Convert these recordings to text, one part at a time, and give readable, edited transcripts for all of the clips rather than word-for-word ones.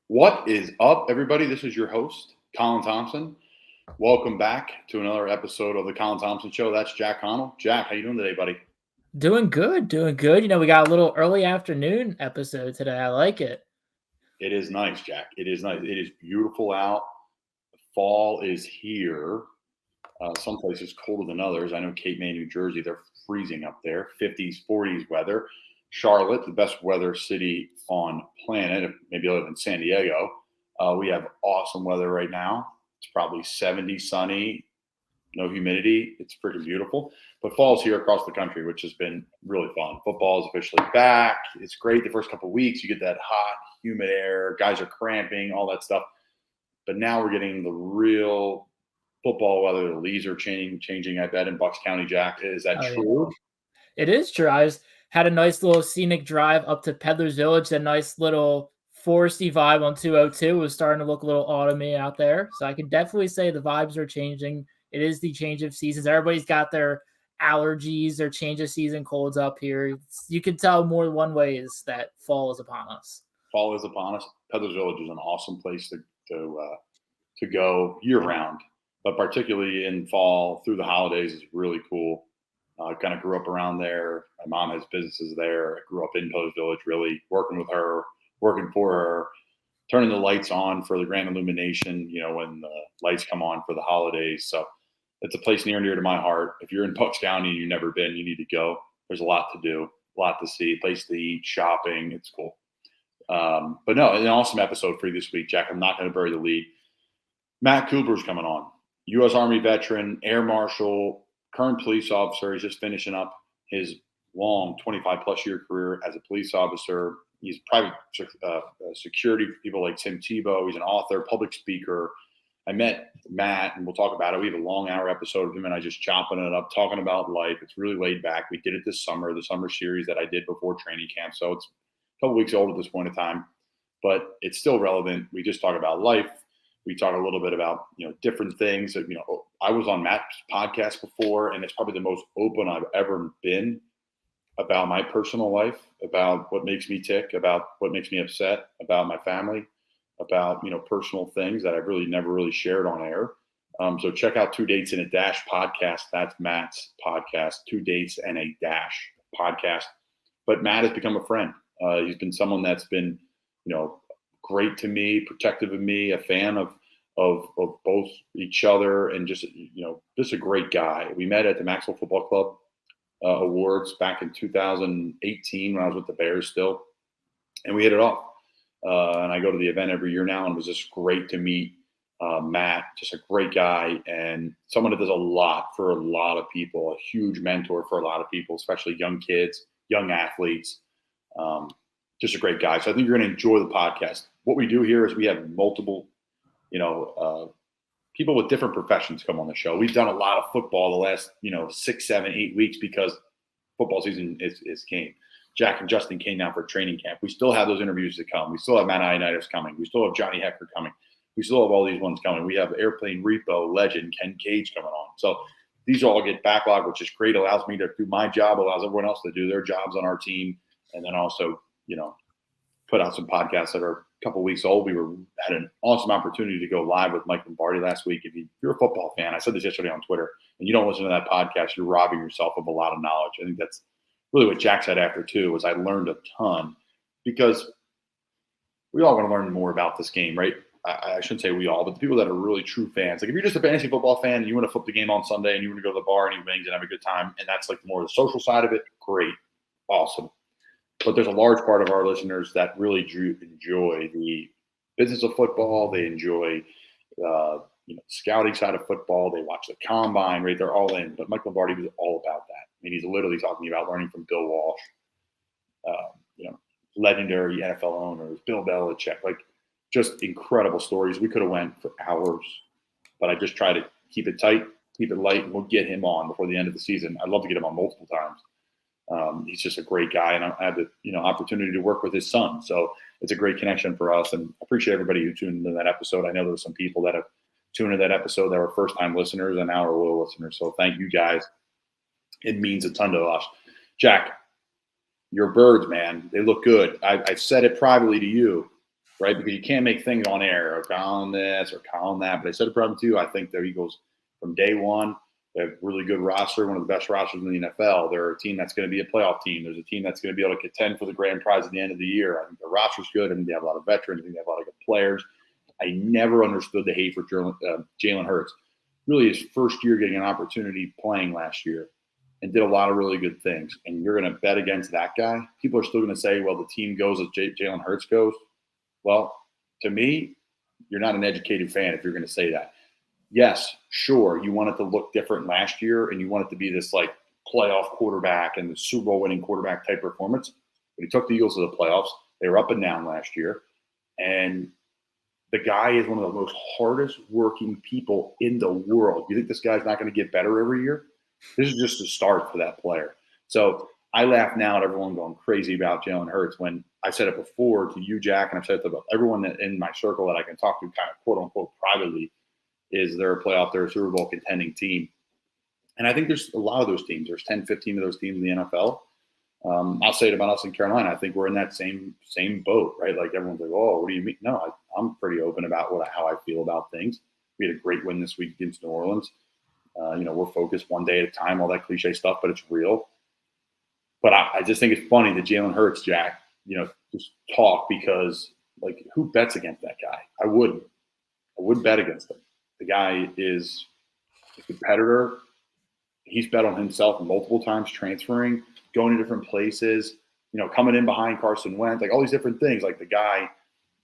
What is up, everybody? This is your host, Colin Thompson. Welcome back to another episode of the Colin Thompson Show. That's Jack Connell. Jack, how you doing today, buddy? Doing good, doing good. We got a little early afternoon episode today. I like it. It is nice, Jack. It is nice. It is beautiful out. Fall is here. Some places colder than others. I know Cape May, New Jersey, they're freezing up there. 50s, 40s weather. Charlotte, the best weather city on planet, maybe other than San Diego. We have awesome weather right now. It's probably 70, sunny, no humidity. It's freaking beautiful. But fall's here across the country, which has been really fun. Football is officially back. It's great the first couple of weeks. You get that hot, humid air. Guys are cramping, all that stuff. But now we're getting the real football weather. The leaves are changing, I bet, in Bucks County, Jack. Is that true? Yeah. It is true. I just had a nice little scenic drive up to Peddler's Village. That nice little foresty vibe on 202 was starting to look a little autumny out there. So I can definitely say the vibes are changing. It is the change of seasons. Everybody's got their allergies or change of season colds up here. You can tell more than one way is that fall is upon us. Fall is upon us. Peddler's Village is an awesome place to go year round, but particularly in fall through the holidays is really cool. I kind of grew up around there. My mom has businesses there. I grew up in Peddler's Village, really working with her, working for her, turning the lights on for the grand illumination, when the lights come on for the holidays. So it's a place near and dear to my heart. If you're in Bucks County and you've never been, you need to go. There's a lot to do, a lot to see, place to eat, shopping. It's cool. But no, an awesome episode for you this week, Jack. I'm not going to bury the lead. Matt Cubbler's coming on. U.S. Army veteran, Air Marshal, current police officer. He's just finishing up his long 25-plus year career as a police officer. He's private security for people like Tim Tebow. He's an author, public speaker. I met Matt, and we'll talk about it. We have a long hour episode of him and I just chopping it up, talking about life. It's really laid back. We did it this summer, the summer series that I did before training camp. So it's a couple weeks old at this point in time, but it's still relevant. We just talk about life. We talk a little bit about, different things that, I was on Matt's podcast before, and it's probably the most open I've ever been about my personal life, about what makes me tick, about what makes me upset, about my family, about, personal things that I've really never really shared on air. So check out 2 Dates and a Dash podcast. That's Matt's podcast, 2 Dates and a Dash podcast. But Matt has become a friend. He's been someone that's been, great to me, protective of me, a fan of both each other, and just a great guy. We met at the Maxwell Football Club Awards back in 2018 when I was with the Bears still, and we hit it off. And I go to the event every year now, and it was just great to meet Matt, just a great guy and someone that does a lot for a lot of people, a huge mentor for a lot of people, especially young kids, young athletes. Just a great guy. So I think you're going to enjoy the podcast. What we do here is we have multiple, people with different professions come on the show. We've done a lot of football the last, 6, 7, 8 weeks because football season is came. Jack and Justin came down for training camp. We still have those interviews to come. We still have Matt Ioannidis coming. We still have Johnny Hecker coming. We still have all these ones coming. We have Airplane Repo legend Ken Cage coming on. So these all get backlogged, which is great. It allows me to do my job, allows everyone else to do their jobs on our team, and then also put out some podcasts that are a couple weeks old. We had an awesome opportunity to go live with Mike Lombardi last week. If you're a football fan, I said this yesterday on Twitter, and you don't listen to that podcast, you're robbing yourself of a lot of knowledge. I think that's really what Jack said after too, was I learned a ton because we all want to learn more about this game, right? I shouldn't say we all, but the people that are really true fans. Like if you're just a fantasy football fan and you want to flip the game on Sunday and you want to go to the bar and eat wings and have a good time, and that's like more of the social side of it, great, awesome. But there's a large part of our listeners that really enjoy the business of football. They enjoy scouting side of football. They watch the combine, right? They're all in. But Mike Lombardi was all about that. I mean, he's literally talking about learning from Bill Walsh, legendary NFL owners, Bill Belichick, like just incredible stories. We could have went for hours, but I just try to keep it tight, keep it light, and we'll get him on before the end of the season. I'd love to get him on multiple times. He's just a great guy, and I had the opportunity to work with his son, so it's a great connection for us. And I appreciate everybody who tuned into that episode. I know there were some people that have tuned into that episode that were first-time listeners and now are loyal listeners. So thank you guys. It means a ton to us. Jack, your birds, man, they look good. I've said it privately to you. right? Because you can't make things on air or calling this or calling that. But I said it probably too. I think the Eagles from day one, they have a really good roster, one of the best rosters in the NFL. They're a team that's going to be a playoff team. There's a team that's going to be able to contend for the grand prize at the end of the year. I think the roster's good. I think they have a lot of veterans. I think they have a lot of good players. I never understood the hate for Jalen Hurts. Really, his first year getting an opportunity playing last year and did a lot of really good things. And you're going to bet against that guy. People are still going to say, well, the team goes as Jalen Hurts goes. Well, to me, you're not an educated fan if you're going to say that. Yes, sure, you want it to look different last year, and you want it to be this like playoff quarterback and the Super Bowl winning quarterback type performance. But he took the Eagles to the playoffs. They were up and down last year. And the guy is one of the most hardest working people in the world. You think this guy's not going to get better every year? This is just a start for that player. So I laugh now at everyone going crazy about Jalen Hurts when I said it before to you, Jack, and I've said it to everyone that in my circle that I can talk to kind of quote unquote privately is they're a playoff, they're a Super Bowl contending team. And I think there's a lot of those teams. There's 10, 15 of those teams in the NFL. I'll say it about us in Carolina. I think we're in that same boat, right? Like everyone's like, oh, what do you mean? No, I'm pretty open about how I feel about things. We had a great win this week against New Orleans. We're focused one day at a time, all that cliche stuff, but it's real. But I just think it's funny that Jalen Hurts, Jack, just talk because, like, who bets against that guy? I wouldn't bet against him. The guy is a competitor. He's bet on himself multiple times, transferring, going to different places, coming in behind Carson Wentz, like all these different things. Like the guy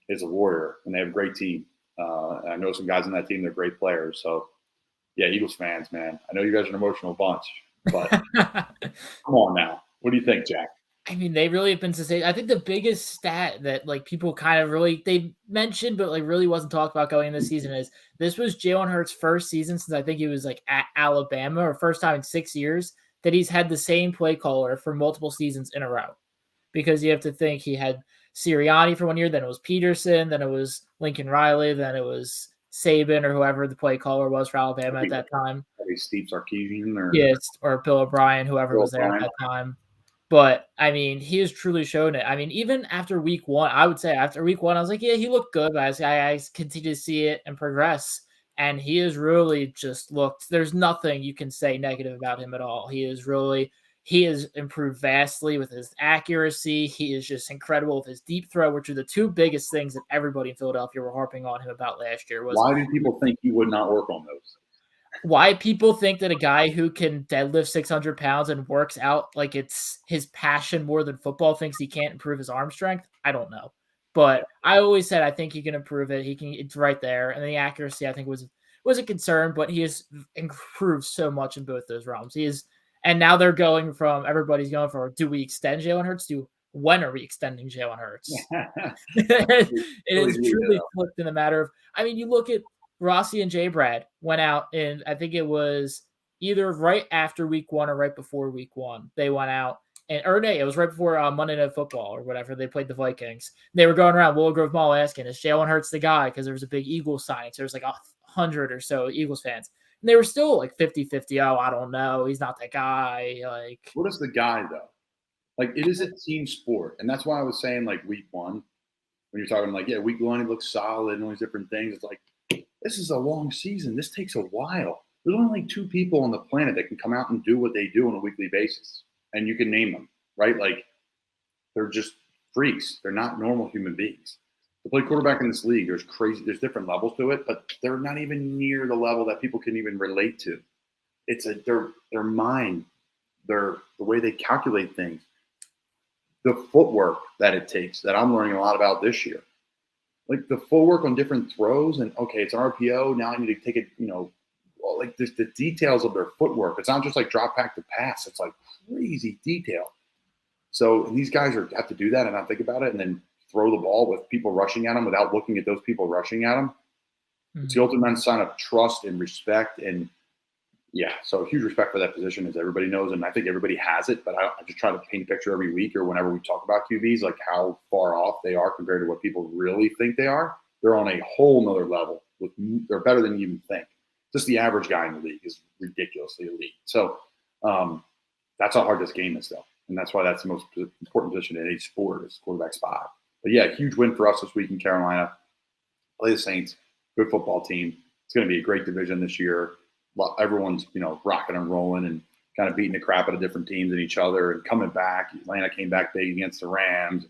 is a warrior, and they have a great team. I know some guys on that team; they're great players. So, yeah, Eagles fans, man. I know you guys are an emotional bunch, but come on now. What do you think, Jack? I mean, they really have been sensational. I think the biggest stat that like people kind of really they mentioned, but like really wasn't talked about going into the season is this was Jalen Hurts' first season since I think he was like at Alabama, or first time in 6 years that he's had the same play caller for multiple seasons in a row. Because you have to think he had Sirianni for 1 year, then it was Peterson, then it was Lincoln Riley, then it was Saban or whoever the play caller was for Alabama at that time. Steve Sarkisian or Bill O'Brien, whoever was there at that time. But, I mean, he has truly shown it. I mean, even after week one, I would say after week one, I was like, yeah, he looked good. But I continue to see it and progress. And he has really just looked – there's nothing you can say negative about him at all. He has improved vastly with his accuracy. He is just incredible with his deep throw, which are the two biggest things that everybody in Philadelphia were harping on him about last year. Why do people think he would not work on those? Why people think that a guy who can deadlift 600 pounds and works out like it's his passion more than football thinks he can't improve his arm strength, I don't know. But I always said I think he can improve it. It's right there. And the accuracy, I think, was a concern, but he has improved so much in both those realms. And now everybody's going for, do we extend Jalen Hurts? When are we extending Jalen Hurts? It is truly flipped in the matter of, I mean, you look at Rossi and J. Brad went out, and I think it was either right after week one or right before week one. They went out, it was right before Monday Night Football or whatever. They played the Vikings. They were going around Willow Grove Mall asking, is Jalen Hurts the guy? Because there was a big Eagles signing. So there was like 100 or so Eagles fans. And they were still like 50-50. Oh, I don't know. He's not that guy. Like, what is the guy, though? Like, it is a team sport. And that's why I was saying, like, week one, when you're talking like, yeah, week one, he looks solid and all these different things. It's like, this is a long season. This takes a while. There's only like two people on the planet that can come out and do what they do on a weekly basis. And you can name them, right? Like, they're just freaks. They're not normal human beings. To play quarterback in this league, there's different levels to it, but they're not even near the level that people can even relate to. It's their mind, the way they calculate things, the footwork that it takes that I'm learning a lot about this year. Like the footwork on different throws, and okay, it's an RPO. Now I need to take it, like the details of their footwork. It's not just like drop back to pass. It's like crazy detail. So these guys have to do that and not think about it, and then throw the ball with people rushing at them without looking at those people rushing at them. Mm-hmm. It's the ultimate sign of trust and respect. And yeah, so huge respect for that position, as everybody knows, and I think everybody has it. But I just try to paint a picture every week or whenever we talk about QBs, like how far off they are compared to what people really think they are. They're on a whole nother level. They're better than you even think. Just the average guy in the league is ridiculously elite. So that's how hard this game is, though. And that's why that's the most important position in each sport is quarterback spot. But yeah, huge win for us this week in Carolina. Play the Saints, good football team. It's going to be a great division this year. Everyone's, rocking and rolling and kind of beating the crap out of different teams and each other and coming back. Atlanta came back big against the Rams.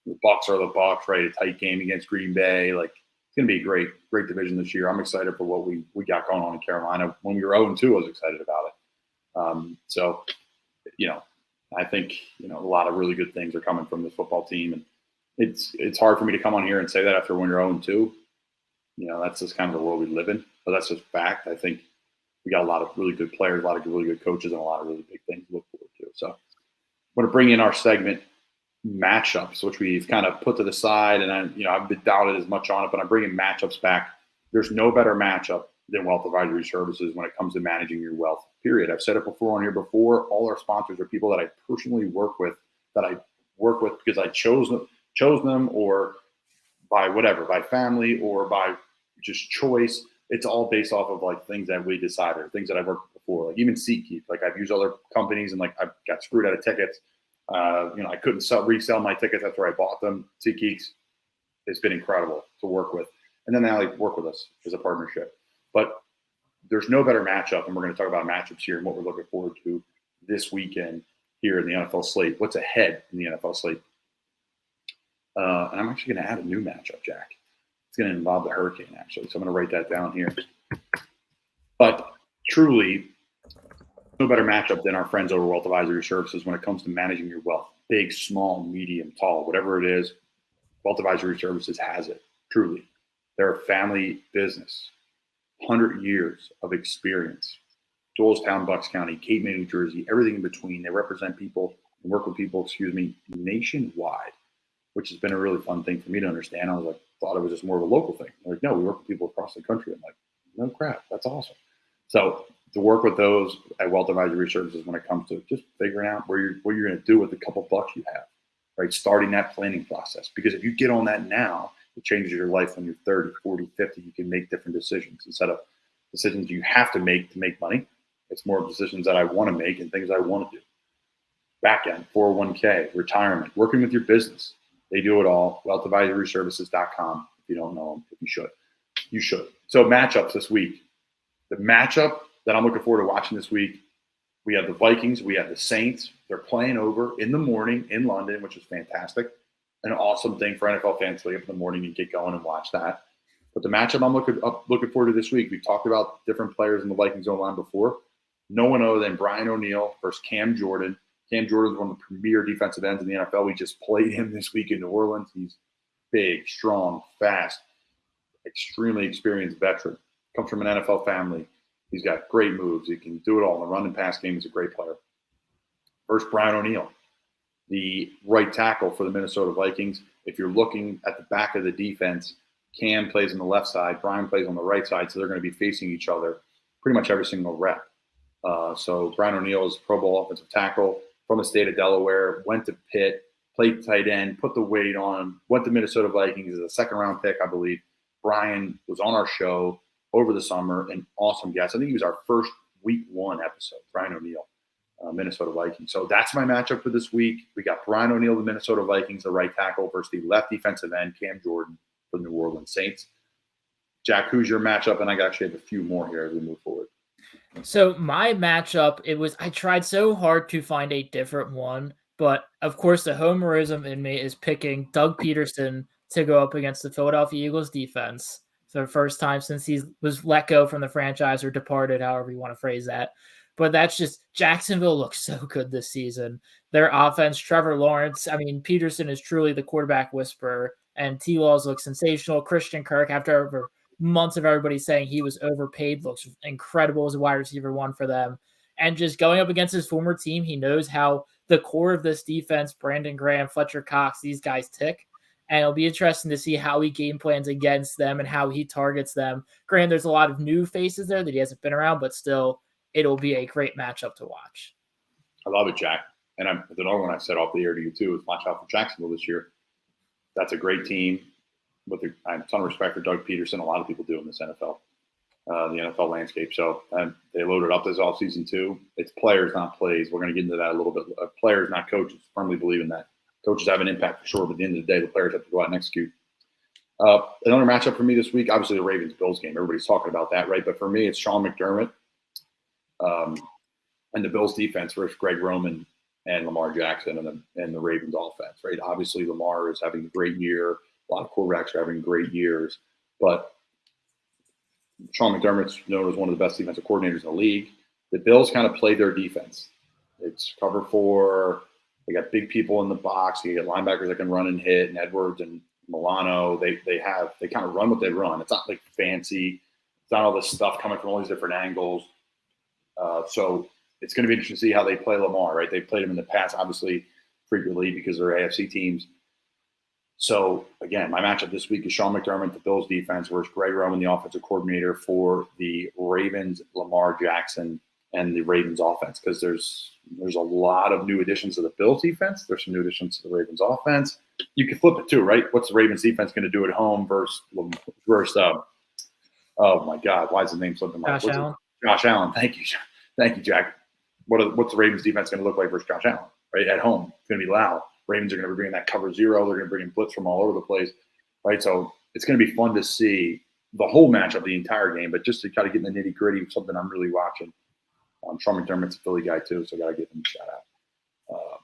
The Bucs are the Bucs, right? A tight game against Green Bay. Like, it's going to be a great division this year. I'm excited for what we got going on in Carolina. When we were 0-2, I was excited about it. So, I think, a lot of really good things are coming from this football team. And it's hard for me to come on here and say that after when you're 0-2. That's just kind of the world we live in. But that's just fact. I think we got a lot of really good players, a lot of really good coaches, and a lot of really big things to look forward to. So I'm going to bring in our segment matchups, which we've kind of put to the side. And I've been doubted as much on it, but I'm bringing matchups back. There's no better matchup than Wealth Advisory Services when it comes to managing your wealth, period. I've said it before on here before. All our sponsors are people that I personally work with, because I chose them or by family or by just choice. It's all based off of like things that we decided, things that I've worked with before, like even GEEK. Like I've used other companies and like I got screwed out of tickets. I couldn't resell my tickets after I bought them. GEEK's, it's been incredible to work with. And then they like work with us as a partnership. But there's no better matchup, and we're going to talk about matchups here and what we're looking forward to this weekend here in the NFL slate. What's ahead in the NFL slate? And I'm actually going to add a new matchup, Jack. It's going to involve the Hurricane, actually. So I'm going to write that down here. But truly, no better matchup than our friends over Wealth Advisory Services when it comes to managing your wealth. Big, small, medium, tall, whatever it is, Wealth Advisory Services has it, truly. They're a family business, 100 years of experience. Doylestown, Bucks County, Cape May, New Jersey, everything in between. They represent people and work with people, nationwide, which has been a really fun thing for me to understand. I was like, thought it was just more of a local thing. They're like, no, we work with people across the country. I'm like, no crap, that's awesome. So to work with those at Wealth Advisory Services when it comes to just figuring out what you're going to do with the couple bucks you have, right? Starting that planning process. Because if you get on that now, it changes your life when you're 30, 40, 50. You can make different decisions instead of decisions you have to make money. It's more decisions that I want to make and things I want to do. Back end, 401k, retirement, working with your business. They do it all. WealthAdvisoryServices.com. If you don't know them, if you should. You should. So matchups this week. The matchup that I'm looking forward to watching this week, we have the Vikings. We have the Saints. They're playing over in the morning in London, which is fantastic. An awesome thing for NFL fans to wake up in the morning and get going and watch that. But the matchup I'm looking forward to this week, we've talked about different players in the Vikings O-line before. No one other than Brian O'Neill versus Cam Jordan. Cam Jordan is one of the premier defensive ends in the NFL. We just played him this week in New Orleans. He's big, strong, fast, extremely experienced veteran. Comes from an NFL family. He's got great moves. He can do it all. In the run and pass game, he's a great player. Versus Brian O'Neill, the right tackle for the Minnesota Vikings. If you're looking at the back of the defense, Cam plays on the left side, Brian plays on the right side, so they're going to be facing each other pretty much every single rep. So Brian O'Neill is Pro Bowl offensive tackle from the state of Delaware, went to Pitt, played tight end, put the weight on, went to Minnesota Vikings as a second-round pick, I believe. Brian was on our show over the summer, an awesome guest. I think he was our first week 1 episode, Brian O'Neill, Minnesota Vikings. So that's my matchup for this week. We got Brian O'Neill, the Minnesota Vikings, the right tackle, versus the left defensive end, Cam Jordan, for the New Orleans Saints. Jack, who's your matchup? And I actually have a few more here as we move forward. So my matchup, I tried so hard to find a different one, but of course the homerism in me is picking Doug Peterson to go up against the Philadelphia Eagles defense for the first time since he was let go from the franchise or departed, however you want to phrase that. But that's just, Jacksonville looks so good this season. Their offense, Trevor Lawrence, Peterson is truly the quarterback whisperer, and T-Laws look sensational. Christian Kirk, after over months of everybody saying he was overpaid, looks incredible as a wide receiver 1 for them. And just going up against his former team, he knows how the core of this defense, Brandon Graham, Fletcher Cox, these guys tick. And it'll be interesting to see how he game plans against them and how he targets them. Granted, there's a lot of new faces there that he hasn't been around, but still, it'll be a great matchup to watch. I love it, Jack. And the other one I've said off the air to you, too, is watch out for Jacksonville this year. That's a great team. I have a ton of respect for Doug Peterson. A lot of people do in this NFL, the NFL landscape. So they loaded up this offseason, too. It's players, not plays. We're going to get into that a little bit. Players, not coaches. Firmly believe in that. Coaches have an impact for sure, but at the end of the day, the players have to go out and execute. Another matchup for me this week, obviously the Ravens-Bills game. Everybody's talking about that, right? But for me, it's Sean McDermott and the Bills defense versus Greg Roman and Lamar Jackson and the Ravens offense, right? Obviously, Lamar is having a great year. A lot of quarterbacks are having great years. But Sean McDermott's known as one of the best defensive coordinators in the league. The Bills kind of play their defense. It's cover 4. They got big people in the box. You get linebackers that can run and hit, and Edwards and Milano. They kind of run what they run. It's not like fancy. It's not all this stuff coming from all these different angles. So it's going to be interesting to see how they play Lamar, right? They've played him in the past, obviously, frequently because they're AFC teams. So, again, my matchup this week is Sean McDermott, the Bills defense, versus Greg Roman, the offensive coordinator for the Ravens, Lamar Jackson, and the Ravens offense, because there's a lot of new additions to the Bills defense. There's some new additions to the Ravens offense. You can flip it too, right? What's the Ravens defense going to do at home versus oh my God, why is his name slipping? Josh Allen. Josh Allen. Thank you, Jack. What's the Ravens defense going to look like versus Josh Allen, right? At home, it's going to be loud. Ravens are going to be bringing that cover 0. They're going to bring in blitz from all over the place, right? So it's going to be fun to see the whole matchup, the entire game, but just to kind of get in the nitty gritty of something I'm really watching. Sean McDermott's a Philly guy too, so I got to give him a shout out.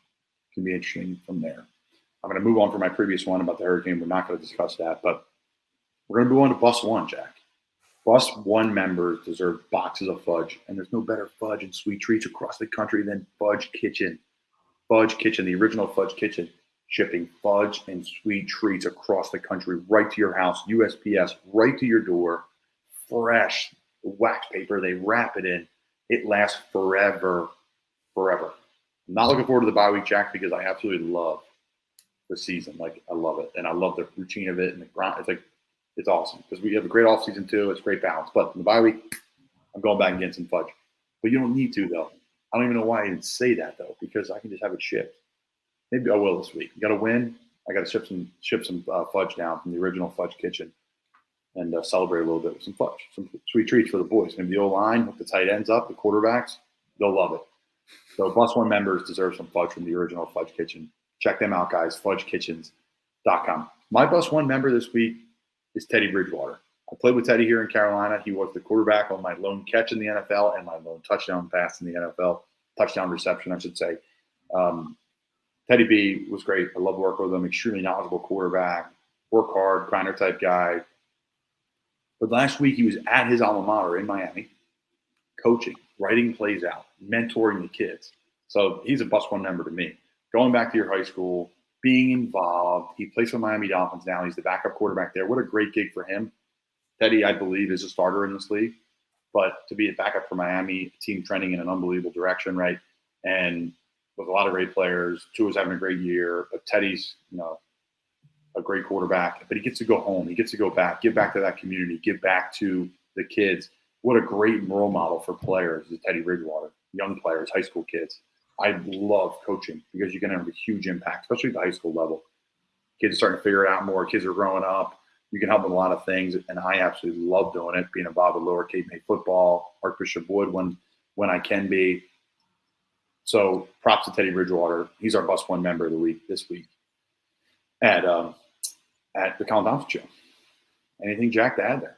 Can be interesting from there. I'm going to move on from my previous one about the Hurricane. We're not going to discuss that, but we're going to move on to Bus 1, Jack. Bus 1 members deserve boxes of fudge, and there's no better fudge and sweet treats across the country than Fudge Kitchen. Fudge Kitchen, the original Fudge Kitchen, shipping fudge and sweet treats across the country, right to your house, USPS, right to your door, fresh wax paper. They wrap it in. It lasts forever. I'm not looking forward to the bye week, Jack, because I absolutely love the season. Like, I love it. And I love the routine of it. And the grind. It's awesome because we have a great off season too. It's great balance. But in the bye week, I'm going back and getting some fudge. But you don't need to, though. I don't even know why I even say that, though, because I can just have it shipped. Maybe I will this week. You got to win. I got to ship some fudge down from the original Fudge Kitchen and celebrate a little bit with some fudge, some sweet treats for the boys. Maybe the O-line, with the tight ends up, the quarterbacks, they'll love it. So Bus 1 members deserve some fudge from the original Fudge Kitchen. Check them out, guys, fudgekitchens.com. My Bus 1 member this week is Teddy Bridgewater. I played with Teddy here in Carolina. He was the quarterback on my lone catch in the NFL and my lone touchdown pass in the NFL, touchdown reception, I should say. Teddy B was great. I love working with him. Extremely knowledgeable quarterback, work hard, grinder type guy. But last week he was at his alma mater in Miami, coaching, writing plays out, mentoring the kids. So he's a Bus 1 member to me. Going back to your high school, being involved. He plays for Miami Dolphins now. He's the backup quarterback there. What a great gig for him. Teddy, I believe, is a starter in this league. But to be a backup for Miami, team trending in an unbelievable direction, right? And with a lot of great players. Tua's having a great year. But Teddy's, a great quarterback. But he gets to go home. He gets to go back, give back to that community, give back to the kids. What a great role model for players is Teddy Bridgewater, young players, high school kids. I love coaching because you can have a huge impact, especially at the high school level. Kids are starting to figure it out more. Kids are growing up. You can help with a lot of things, and I absolutely love doing it, being involved with Lower Cape May football, Archbishop Wood when I can be. So props to Teddy Bridgewater. He's our Bus 1 member of the week this week at the Colin Thompson Show. Anything, Jack, to add there?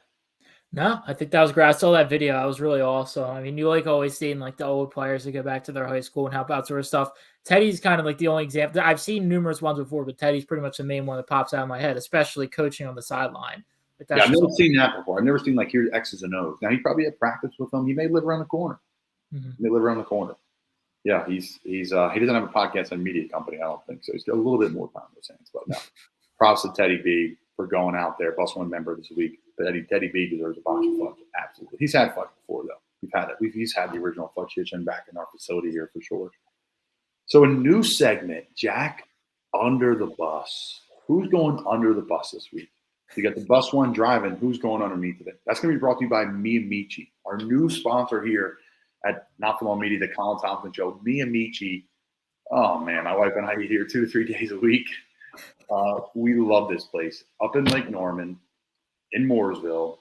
No, I think that was great. I saw that video. That was really awesome. I mean, you always seeing the old players that go back to their high school and help out sort of stuff. Teddy's kind of the only example. I've seen numerous ones before, but Teddy's pretty much the main one that pops out of my head, especially coaching on the sideline. I've never seen that before. I've never seen here's X's and O's. Now, he probably had practice with them. He may live around the corner. Mm-hmm. He may live around the corner. Yeah, he doesn't have a podcast and media company, I don't think so. He's got a little bit more time in his hands. But no, props to Teddy B for going out there, Bus 1 member this week. Teddy B deserves a box of fudge. Absolutely. He's had fudge before, though. We've had it. He's had the original Fudge Kitchen back in our facility here for sure. So a new segment, Jack, under the bus. Who's going under the bus this week? You got the Bus 1 driving. Who's going underneath of it? That's going to be brought to you by Amiche, our new sponsor here at Not For Long Media, the Colin Thompson Show. Amiche. Oh, man, my wife and I eat here 2 to 3 days a week. We love this place. Up in Lake Norman, in Mooresville,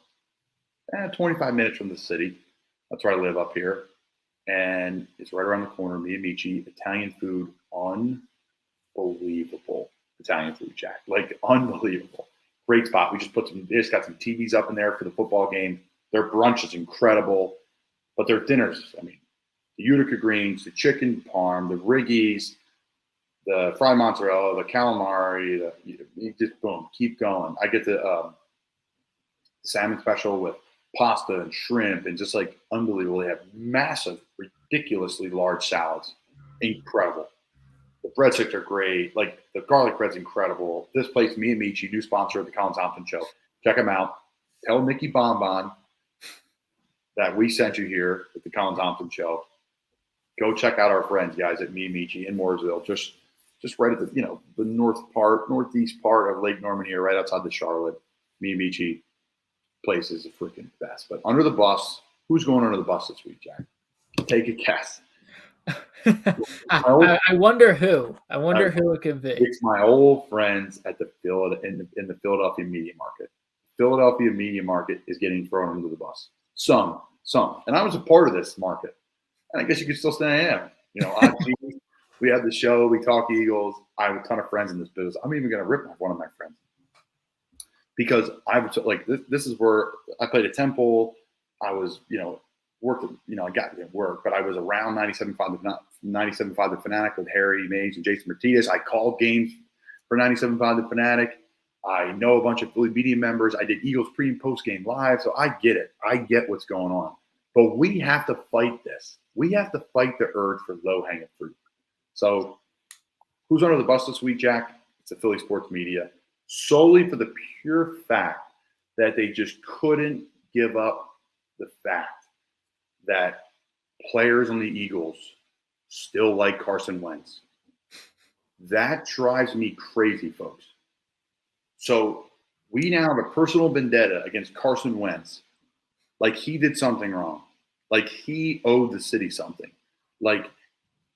25 minutes from the city. That's where I live up here. And it's right around the corner. Amiche, Italian food, unbelievable Italian food, Jack. Like unbelievable. Great spot. They just got some TVs up in there for the football game. Their brunch is incredible, but their dinners, I mean, the Utica greens, the chicken parm, the riggies, the fried mozzarella, the calamari, you just boom, keep going. I get the salmon special with pasta and shrimp and just like unbelievable. They have massive, ridiculously large salads. Incredible. The breadsticks are great. Like the garlic bread's incredible. This place, me and Amiche, new sponsor of the Colin Thompson show. Check them out. Tell Nikki Bonbon that we sent you here at the Colin Thompson show. Go check out our friends, guys, at me and Amiche in Mooresville. Just right at the northeast part of Lake Norman here, right outside the Charlotte. Me and Amiche place is the freaking best. But under the bus, who's going under the bus this week, Jack? Take a guess. I wonder who. I wonder who it could be. It's my old friends at the in the Philadelphia Media Market. Philadelphia Media Market is getting thrown under the bus. Some, and I was a part of this market, and I guess you could still say I am. You know, we have the show, we talk Eagles. I have a ton of friends in this business. I'm even going to rip off one of my friends because I was like, this is where I played at Temple. I was, worked, I got to work, but I was around 97.5 The Fanatic with Harry Mays and Jason Martinez. I called games for 97.5 The Fanatic. I know a bunch of Philly media members. I did Eagles pre and post game live. So I get it. I get what's going on. But we have to fight this. We have to fight the urge for low hanging fruit. So who's under the bus this week, Jack? It's the Philly sports media, solely for the pure fact that they just couldn't give up the fact that players on the Eagles still like Carson Wentz. That drives me crazy, folks. So we now have a personal vendetta against Carson Wentz, like he did something wrong, like he owed the city something, like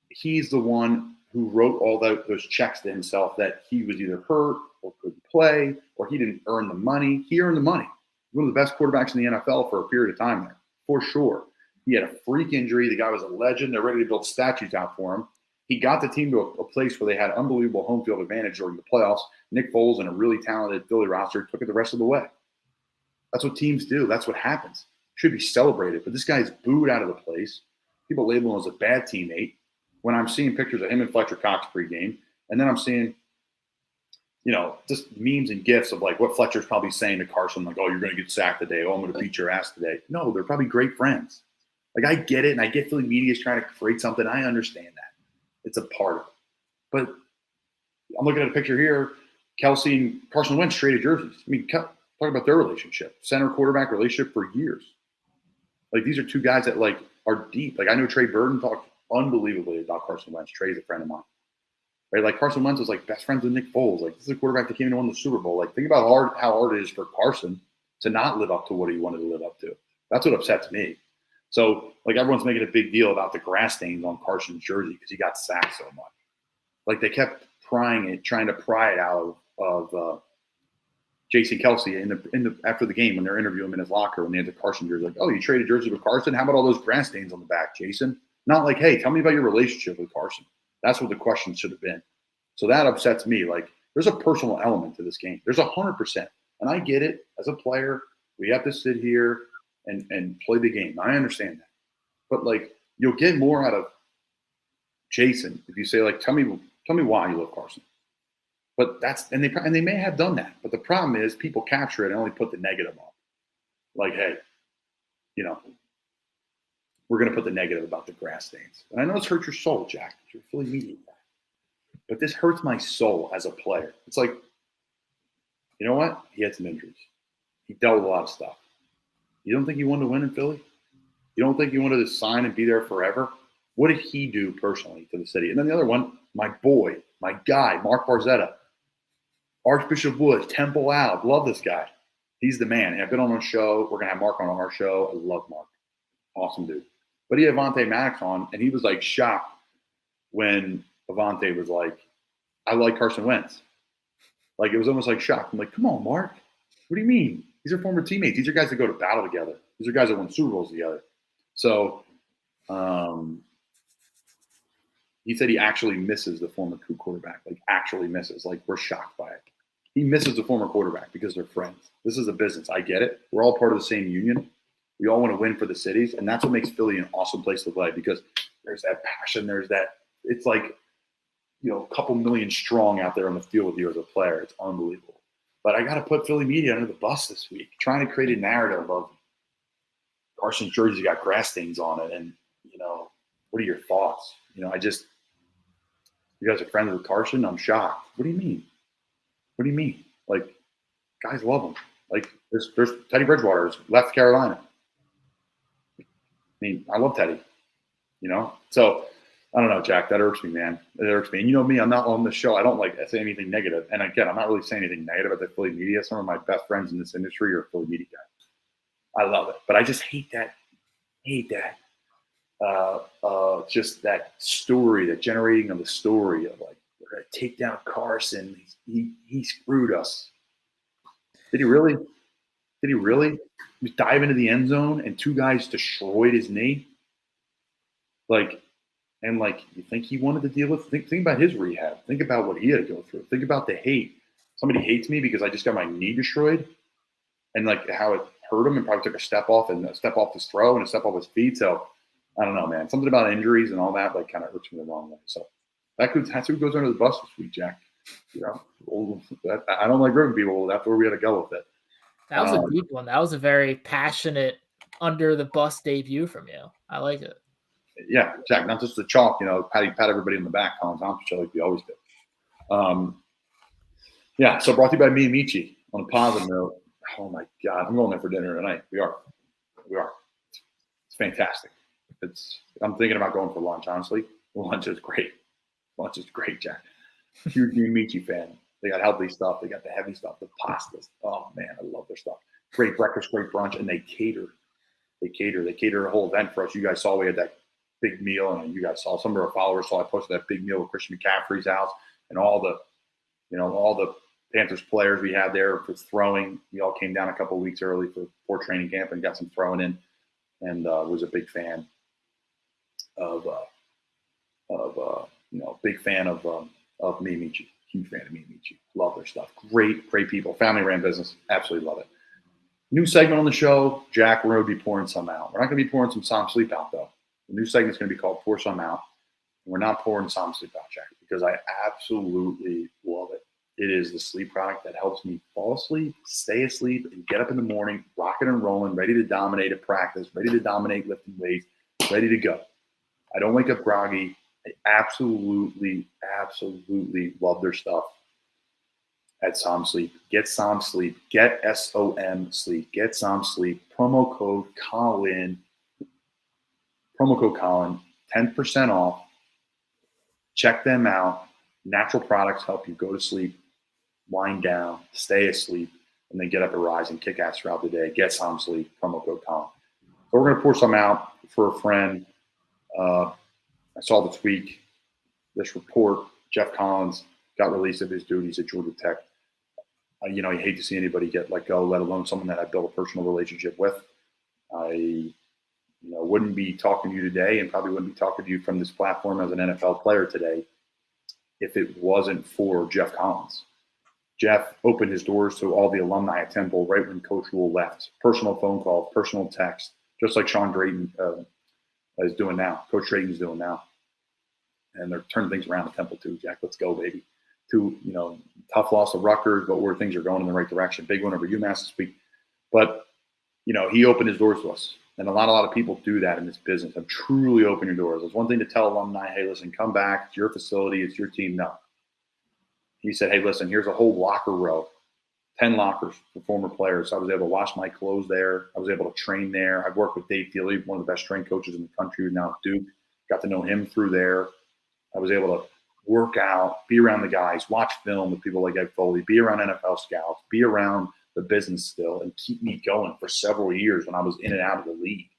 he's the one who wrote all those checks to himself that he was either hurt or couldn't play or he didn't earn the money. He earned the money. One of the best quarterbacks in the NFL for a period of time there, for sure. He had a freak injury. The guy was a legend. They're ready to build statues out for him. He got the team to a place where they had unbelievable home field advantage during the playoffs. Nick Foles and a really talented Philly roster took it the rest of the way. That's what teams do. That's what happens. Should be celebrated. But this guy's booed out of the place. People label him as a bad teammate. When I'm seeing pictures of him and Fletcher Cox pregame, and then I'm seeing, just memes and gifs of like what Fletcher's probably saying to Carson, like, oh, you're going to get sacked today. Oh, I'm going to beat your ass today. No, they're probably great friends. Like, I get it, and I get Philly media is trying to create something. I understand that. It's a part of it. But I'm looking at a picture here. Kelsey and Carson Wentz traded jerseys. I mean, talk about their relationship, center-quarterback relationship for years. Like, these are two guys that, like, are deep. Like, I know Trey Burton talked unbelievably about Carson Wentz. Trey's a friend of mine. Right? Like, Carson Wentz was, like, best friends with Nick Foles. Like, this is a quarterback that came in and won the Super Bowl. Like, think about how hard it is for Carson to not live up to what he wanted to live up to. That's what upsets me. So, like, everyone's making a big deal about the grass stains on Carson's jersey because he got sacked so much. Like, they kept trying to pry it out of Jason Kelsey after the game when they're interviewing him in his locker when they had the Carson jersey. Like, oh, you traded jersey with Carson? How about all those grass stains on the back, Jason? Not like, hey, tell me about your relationship with Carson. That's what the question should have been. So that upsets me. Like, there's a personal element to this game. There's 100%. And I get it. As a player, we have to sit here and play the game. I understand that. But, like, you'll get more out of Jason if you say, like, tell me why you love Carson. But and they may have done that. But the problem is people capture it and only put the negative on. Like, hey, we're going to put the negative about the grass stains. And I know it's hurt your soul, Jack. You're a Philly media guy. But this hurts my soul as a player. It's like, you know what? He had some injuries. He dealt with a lot of stuff. You don't think he wanted to win in Philly? You don't think he wanted to sign and be there forever? What did he do personally to the city? And then the other one, my boy, my guy, Mark Barzetta, Archbishop Woods, Temple Ave. Love this guy. He's the man. And I've been on our show. We're going to have Mark on our show. I love Mark. Awesome dude. But he had Avonte Maddox on, and he was, like, shocked when Avonte was like, I like Carson Wentz. Like, it was almost like shock. I'm like, come on, Mark. What do you mean? These are former teammates. These are guys that go to battle together. These are guys that won Super Bowls together. So, he said he actually misses the former quarterback, like actually misses. Like, we're shocked by it. He misses the former quarterback because they're friends. This is a business. I get it. We're all part of the same union. We all want to win for the cities, and that's what makes Philly an awesome place to play, because there's that passion. There's that. It's like, a couple million strong out there on the field with you as a player. It's unbelievable. But I got to put Philly media under the bus this week, trying to create a narrative of Carson's jersey got grass stains on it, and what are your thoughts? You guys are friends with Carson? I'm shocked. What do you mean? What do you mean? Like, guys love him. Like, there's Teddy Bridgewater's left Carolina. I mean, I love Teddy. So I don't know, Jack. That irks me, man. It irks me. And you know me, I'm not on the show. I don't like say anything negative. And again, I'm not really saying anything negative about the Philly media. Some of my best friends in this industry are Philly media guys. I love it, but I just hate that. Just that story, that generating of the story of like, we're gonna take down Carson. He screwed us. Did he really? He was dive into the end zone and two guys destroyed his knee. You think he wanted to deal with? Think about his rehab. Think about what he had to go through. Think about the hate. Somebody hates me because I just got my knee destroyed, and like how it hurt him, and probably took a step off his throw and a step off his feet. So I don't know, man. Something about injuries and all that kind of hurts me the wrong way. So that's who goes under the bus this week, Jack. I don't like ripping people. That's where we had to go with it. That was a deep one. That was a very passionate under the bus debut from you. I like it. Yeah, Jack, not just the chalk, pat everybody in the back, Colin Thompson, like we always do. So brought to you by me, Amiche. On a positive note, oh my God, I'm going there for dinner tonight. We are. It's fantastic. I'm thinking about going for lunch, honestly. Lunch is great, Jack. Huge Amiche fan. They got healthy stuff. They got the heavy stuff, the pastas. Oh man, I love their stuff. Great breakfast, great brunch, and they cater. They cater a whole event for us. You guys saw we had that big meal, and you guys saw, some of our followers saw I posted that big meal at Christian McCaffrey's house, and all the Panthers players we had there for throwing. We all came down a couple of weeks early for training camp and got some throwing in, and was a big fan of me, Amiche. Huge fan of me, Amiche. Love their stuff. Great people. Family ran business. Absolutely love it. New segment on the show, Jack. We're going to be pouring some out. We're not going to be pouring some Som Sleep out, though. The new segment is going to be called Pour Some Out. And we're not pouring Som Sleep out, Jack, because I absolutely love it. It is the sleep product that helps me fall asleep, stay asleep, and get up in the morning, rocking and rolling, ready to dominate at practice, ready to dominate lifting weights, ready to go. I don't wake up groggy. I absolutely love their stuff at Som Sleep. Get Som Sleep. Get SOM Sleep. Get Som Sleep. Promo code Colin. 10% off. Check them out. Natural products help you go to sleep, wind down, stay asleep, and then get up and rise and kick ass throughout the day. Get Som Sleep. Promo code Colin. So we're going to pour some out for a friend. I saw the tweet, this report, Jeff Collins got released of his duties at Georgia Tech. You hate to see anybody get let go, let alone someone that I built a personal relationship with. I wouldn't be talking to you today, and probably wouldn't be talking to you from this platform as an NFL player today if it wasn't for Jeff Collins. Jeff opened his doors to all the alumni at Temple right when Coach Rule left. Personal phone calls, personal text, just like Sean Drayton is doing now. Coach Drayton's doing now. And they're turning things around at Temple too, Jack. Let's go, baby. Tough loss of Rutgers, but where things are going in the right direction. Big win over UMass this week. But, he opened his doors to us. And a lot of people do that in this business. Have truly opened your doors. It's one thing to tell alumni, hey, listen, come back. It's your facility. It's your team. No. He said, hey, listen, here's a whole locker row, 10 lockers for former players. I was able to wash my clothes there. I was able to train there. I've worked with Dave Feely, one of the best strength coaches in the country, who's now at Duke. Got to know him through there. I was able to work out, be around the guys, watch film with people like Ed Foley, be around NFL scouts, be around the business still, and keep me going for several years when I was in and out of the league.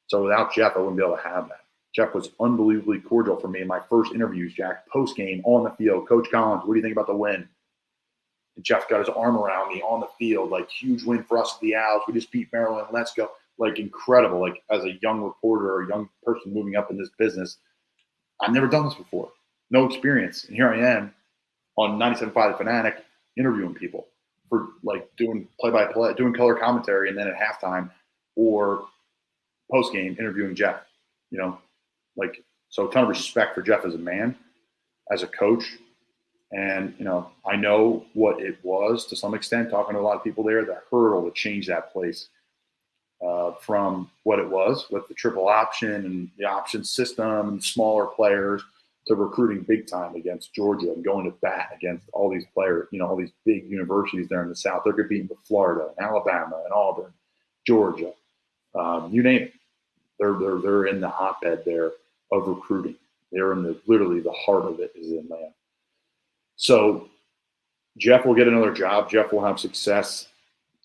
So without Jeff, I wouldn't be able to have that. Jeff was unbelievably cordial for me in my first interviews, Jack, post-game, on the field. Coach Collins, what do you think about the win? And Jeff got his arm around me on the field, like, huge win for us at the Owls. We just beat Maryland. Let's go. Like, incredible. Like, as a young reporter or a young person moving up in this business, I've never done this before. No experience. And here I am on 97.5 The Fanatic interviewing people for like doing play-by-play, doing color commentary, and then at halftime or post-game interviewing Jeff, you know, like, so a ton of respect for Jeff as a man, as a coach. And, you know, I know what it was to some extent, talking to a lot of people there, the hurdle to change that place from what it was with the triple option and the option system and smaller players to recruiting big time against Georgia and going to bat against all these players, you know, all these big universities there in the South. They're competing with Florida and Alabama and Auburn, Georgia, you name it. They're in the hotbed there of recruiting. They're in literally the heart of it is in there. So Jeff will get another job. Jeff will have success.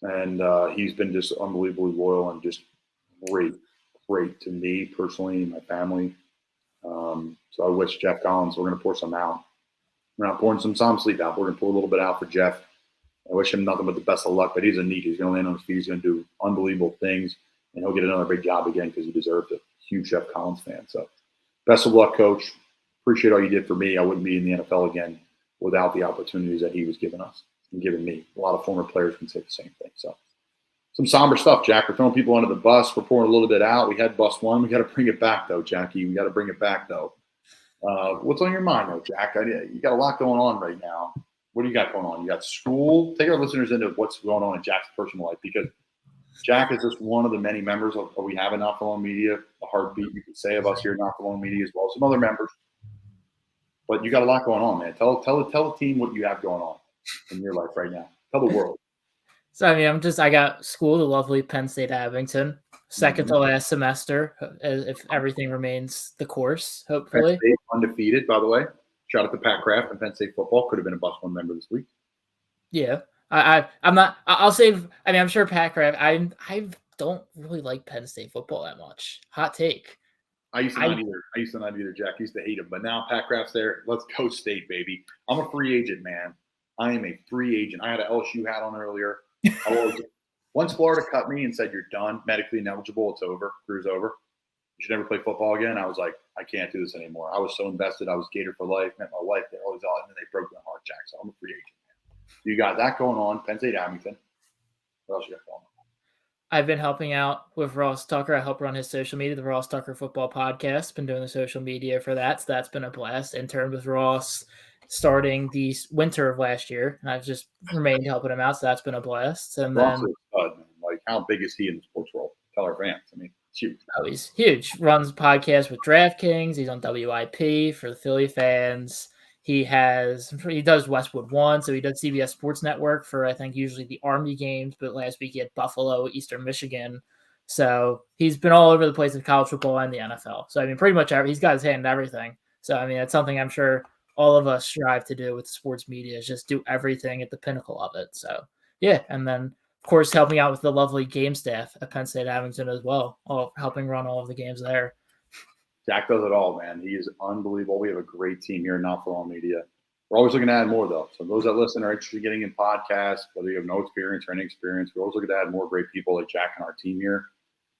And he's been just unbelievably loyal and just great to me personally and my family. So I wish Jeff Collins, we're going to pour some out. We're not pouring some Som Sleep out. We're going to pour a little bit out for Jeff. I wish him nothing but the best of luck, but he's a NEEK. He's going to land on his feet. He's going to do unbelievable things, and he'll get another big job again because he deserves it. Huge Jeff Collins fan. So best of luck, Coach. Appreciate all you did for me. I wouldn't be in the NFL again without the opportunities that he was giving us and giving me. A lot of former players can say the same thing. So some somber stuff, Jack. We're throwing people under the bus. We're pouring a little bit out. We had bus one. We got to bring it back, though, Jackie. We got to bring it back, though. What's on your mind, though, Jack? You got a lot going on right now. What do you got going on? You got school. Take our listeners into what's going on in Jack's personal life, because Jack is just one of the many members of we have in Not For Long Media, the heartbeat, you could say, of us here at Not For Long Media, as well as some other members. But you got a lot going on, man. Tell the team what you have going on in your life right now. Tell the world. So, I mean, I got school, the lovely Penn State Abington, second to last semester, if everything remains the course, hopefully. Penn State undefeated, by the way. Shout out to Pat Kraft and Penn State football. Could have been a bus one member this week. Yeah. I'm not, I'll say, I mean, I'm sure Pat Kraft, I don't really like Penn State football that much. Hot take. I used to not either, Jack. I used to hate him. But now Pat Kraft's there. Let's go State, baby. I'm a free agent, man. I am a free agent. I had an LSU hat on earlier. Once Florida cut me and said, you're done, medically ineligible, it's over, crew's over. You should never play football again. I was like, I can't do this anymore. I was so invested. I was Gator for life, met my wife there, and then they broke my heart, Jack. So I'm a free agent, man. You got that going on, Penn State Abington. What else you got going on? I've been helping out with Ross Tucker. I help run his social media, the Ross Tucker Football Podcast. Been doing the social media for that, so that's been a blast. Interned with Ross starting the winter of last year, and I've just remained helping him out, so that's been a blast. And Ross then, is a stud, man. Like, how big is he in the sports world? Tell our fans. I mean, it's huge. Oh, he's huge. Runs podcasts with DraftKings. He's on WIP for the Philly fans. He does Westwood One, so he does CBS Sports Network for, I think, usually the Army games, but last week he had Buffalo, Eastern Michigan. So he's been all over the place in college football and the NFL. So, I mean, pretty much he's got his hand in everything. So, I mean, that's something I'm sure all of us strive to do with sports media, is just do everything at the pinnacle of it. So, yeah. And then, of course, helping out with the lovely game staff at Penn State Abington as well, helping run all of the games there. Jack does it all, man. He is unbelievable. We have a great team here in Not For Long Media. We're always looking to add more, though. So those that listen are interested in getting in podcasts, whether you have no experience or any experience, we're always looking to add more great people like Jack and our team here.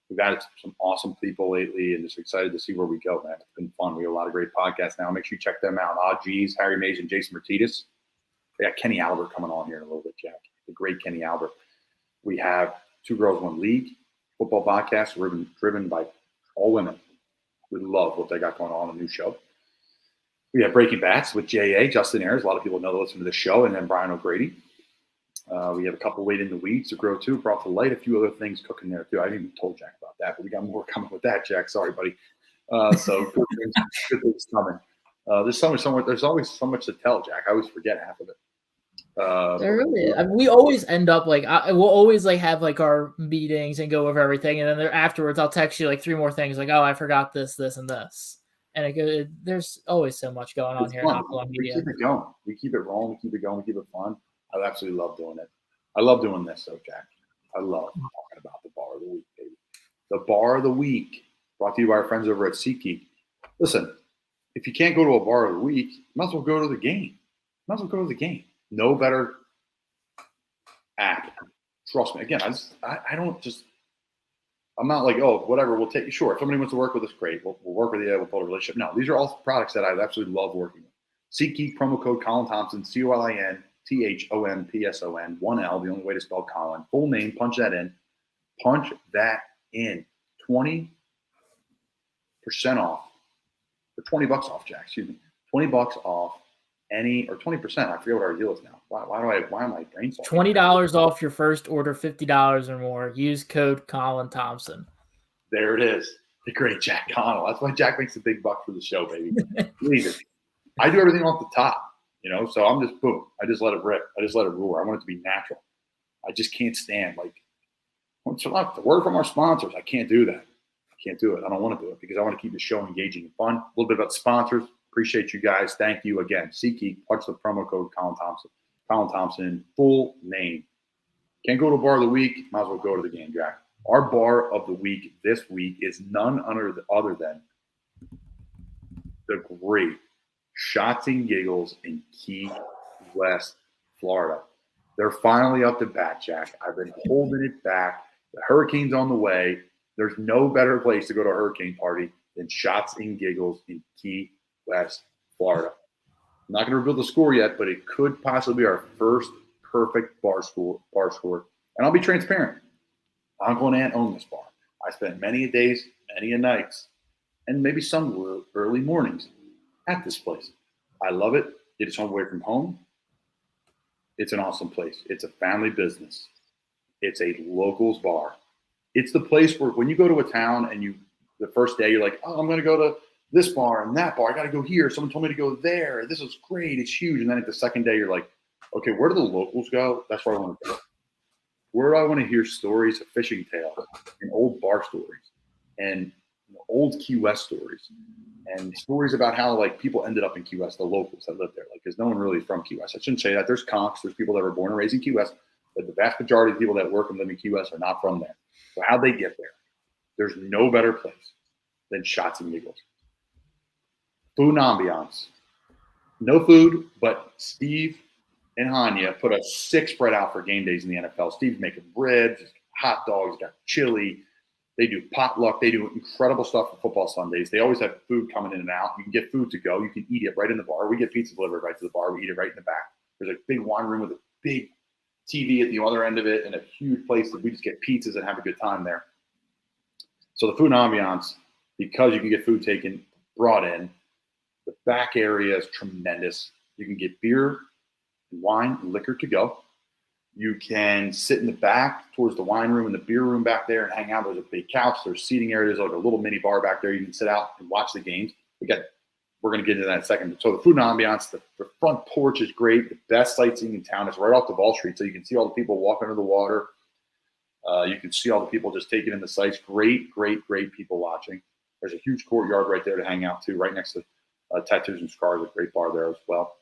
We've added some awesome people lately, and just excited to see where we go, man. It's been fun. We have a lot of great podcasts now. Make sure you check them out. Geez, Harry Mays and Jason Martinez. We got Kenny Albert coming on here in a little bit, Jack. The great Kenny Albert. We have Two Girls, One League football podcast driven by all women. We love what they got going on, a new show. We have Breaking Bats with J.A., Justin Ayers. A lot of people know to listen to this show, and then Brian O'Grady. We have a couple Wade in the Weeds to grow too, brought to light, a few other things cooking there too. I didn't even told Jack about that, but we got more coming with that, Jack. Sorry, buddy. So good things coming. There's always so much to tell, Jack. I always forget half of it. There really is. I mean, we always end up we'll always have our meetings and go over everything, and then afterwards I'll text you 3 more things I forgot this, and this, and there's always so much going on here. We keep it going. We keep it rolling. We keep it going. We keep it fun. I absolutely love doing it. I love doing this, though, Jack. I love talking about the bar of the week, baby. The bar of the week, brought to you by our friends over at GEEK. Listen, if you can't go to a bar of the week, you might as well go to the game. No better app. Trust me. Again, I don't just I'm not like, oh, whatever, we'll take you. Sure, if somebody wants to work with us, great. We'll work with you. We'll build a relationship. No, these are all products that I absolutely love working with. SeatGeek, promo code Colin Thompson, COLINTHOMPSON, 1L, the only way to spell Colin. Full name, punch that in. 20% off, or $20 off, Jack, excuse me. $20 off any, or 20%. I forget what our deal is now. Why am I brainstorming? $20 off your first order, $50 or more. Use code Colin Thompson. There it is. The great Jack Connell. That's why Jack makes the big buck for the show, baby. Leave it. I do everything off the top, so I'm just boom. I just let it rip. I just let it roar. I want it to be natural. I just can't stand the word from our sponsors. I can't do that. I can't do it. I don't want to do it because I want to keep the show engaging and fun. A little bit about sponsors. Appreciate you guys. Thank you again. SeatGeek, punch the promo code Colin Thompson. Colin Thompson, full name. Can't go to bar of the week. Might as well go to the game, Jack. Our bar of the week this week is none other than the great Shots and Giggles in Key West, Florida. They're finally up to bat, Jack. I've been holding it back. The hurricane's on the way. There's no better place to go to a hurricane party than Shots and Giggles in Key West, Florida. I'm not going to reveal the score yet, but it could possibly be our first perfect bar score. And I'll be transparent. Uncle and Aunt own this bar. I spent many a days, many a nights, and maybe some early mornings at this place. I love it. It is home away from home. It's an awesome place. It's a family business. It's a locals bar. It's the place where when you go to a town and the first day you're like, oh, I'm going to go to this bar and that bar. I got to go here. Someone told me to go there. This is great. It's huge. And then at the second day, you're like, okay, where do the locals go? That's where I want to go. Where do I want to hear stories of fishing tales and old bar stories and old Key West stories and stories about how people ended up in Key West, the locals that live there. Because no one really is from Key West. I shouldn't say that. There's conks. There's people that were born and raised in Key West, but the vast majority of the people that work and live in Key West are not from there. So how'd they get there? There's no better place than Shots and Giggles. Food and ambiance. No food, but Steve and Hanya put a 6 spread out for game days in the NFL. Steve's making ribs, hot dogs, got chili. They do potluck. They do incredible stuff for football Sundays. They always have food coming in and out. You can get food to go. You can eat it right in the bar. We get pizza delivered right to the bar. We eat it right in the back. There's a big wine room with a big TV at the other end of it and a huge place that we just get pizzas and have a good time there. So the food and ambiance, because you can get food brought in, the back area is tremendous. You can get beer, wine, and liquor to go. You can sit in the back towards the wine room and the beer room back there and hang out. There's a big couch. There's seating areas, like a little mini bar back there. You can sit out and watch the games. We're going to get into that in a second. So the food and ambiance, the front porch is great. The best sightseeing in town. It's right off the Ball Street, so you can see all the people walking under the water. You can see all the people just taking in the sights. Great, great, great people watching. There's a huge courtyard right there to hang out too, right next to Tattoos and Scars, a great bar there as well.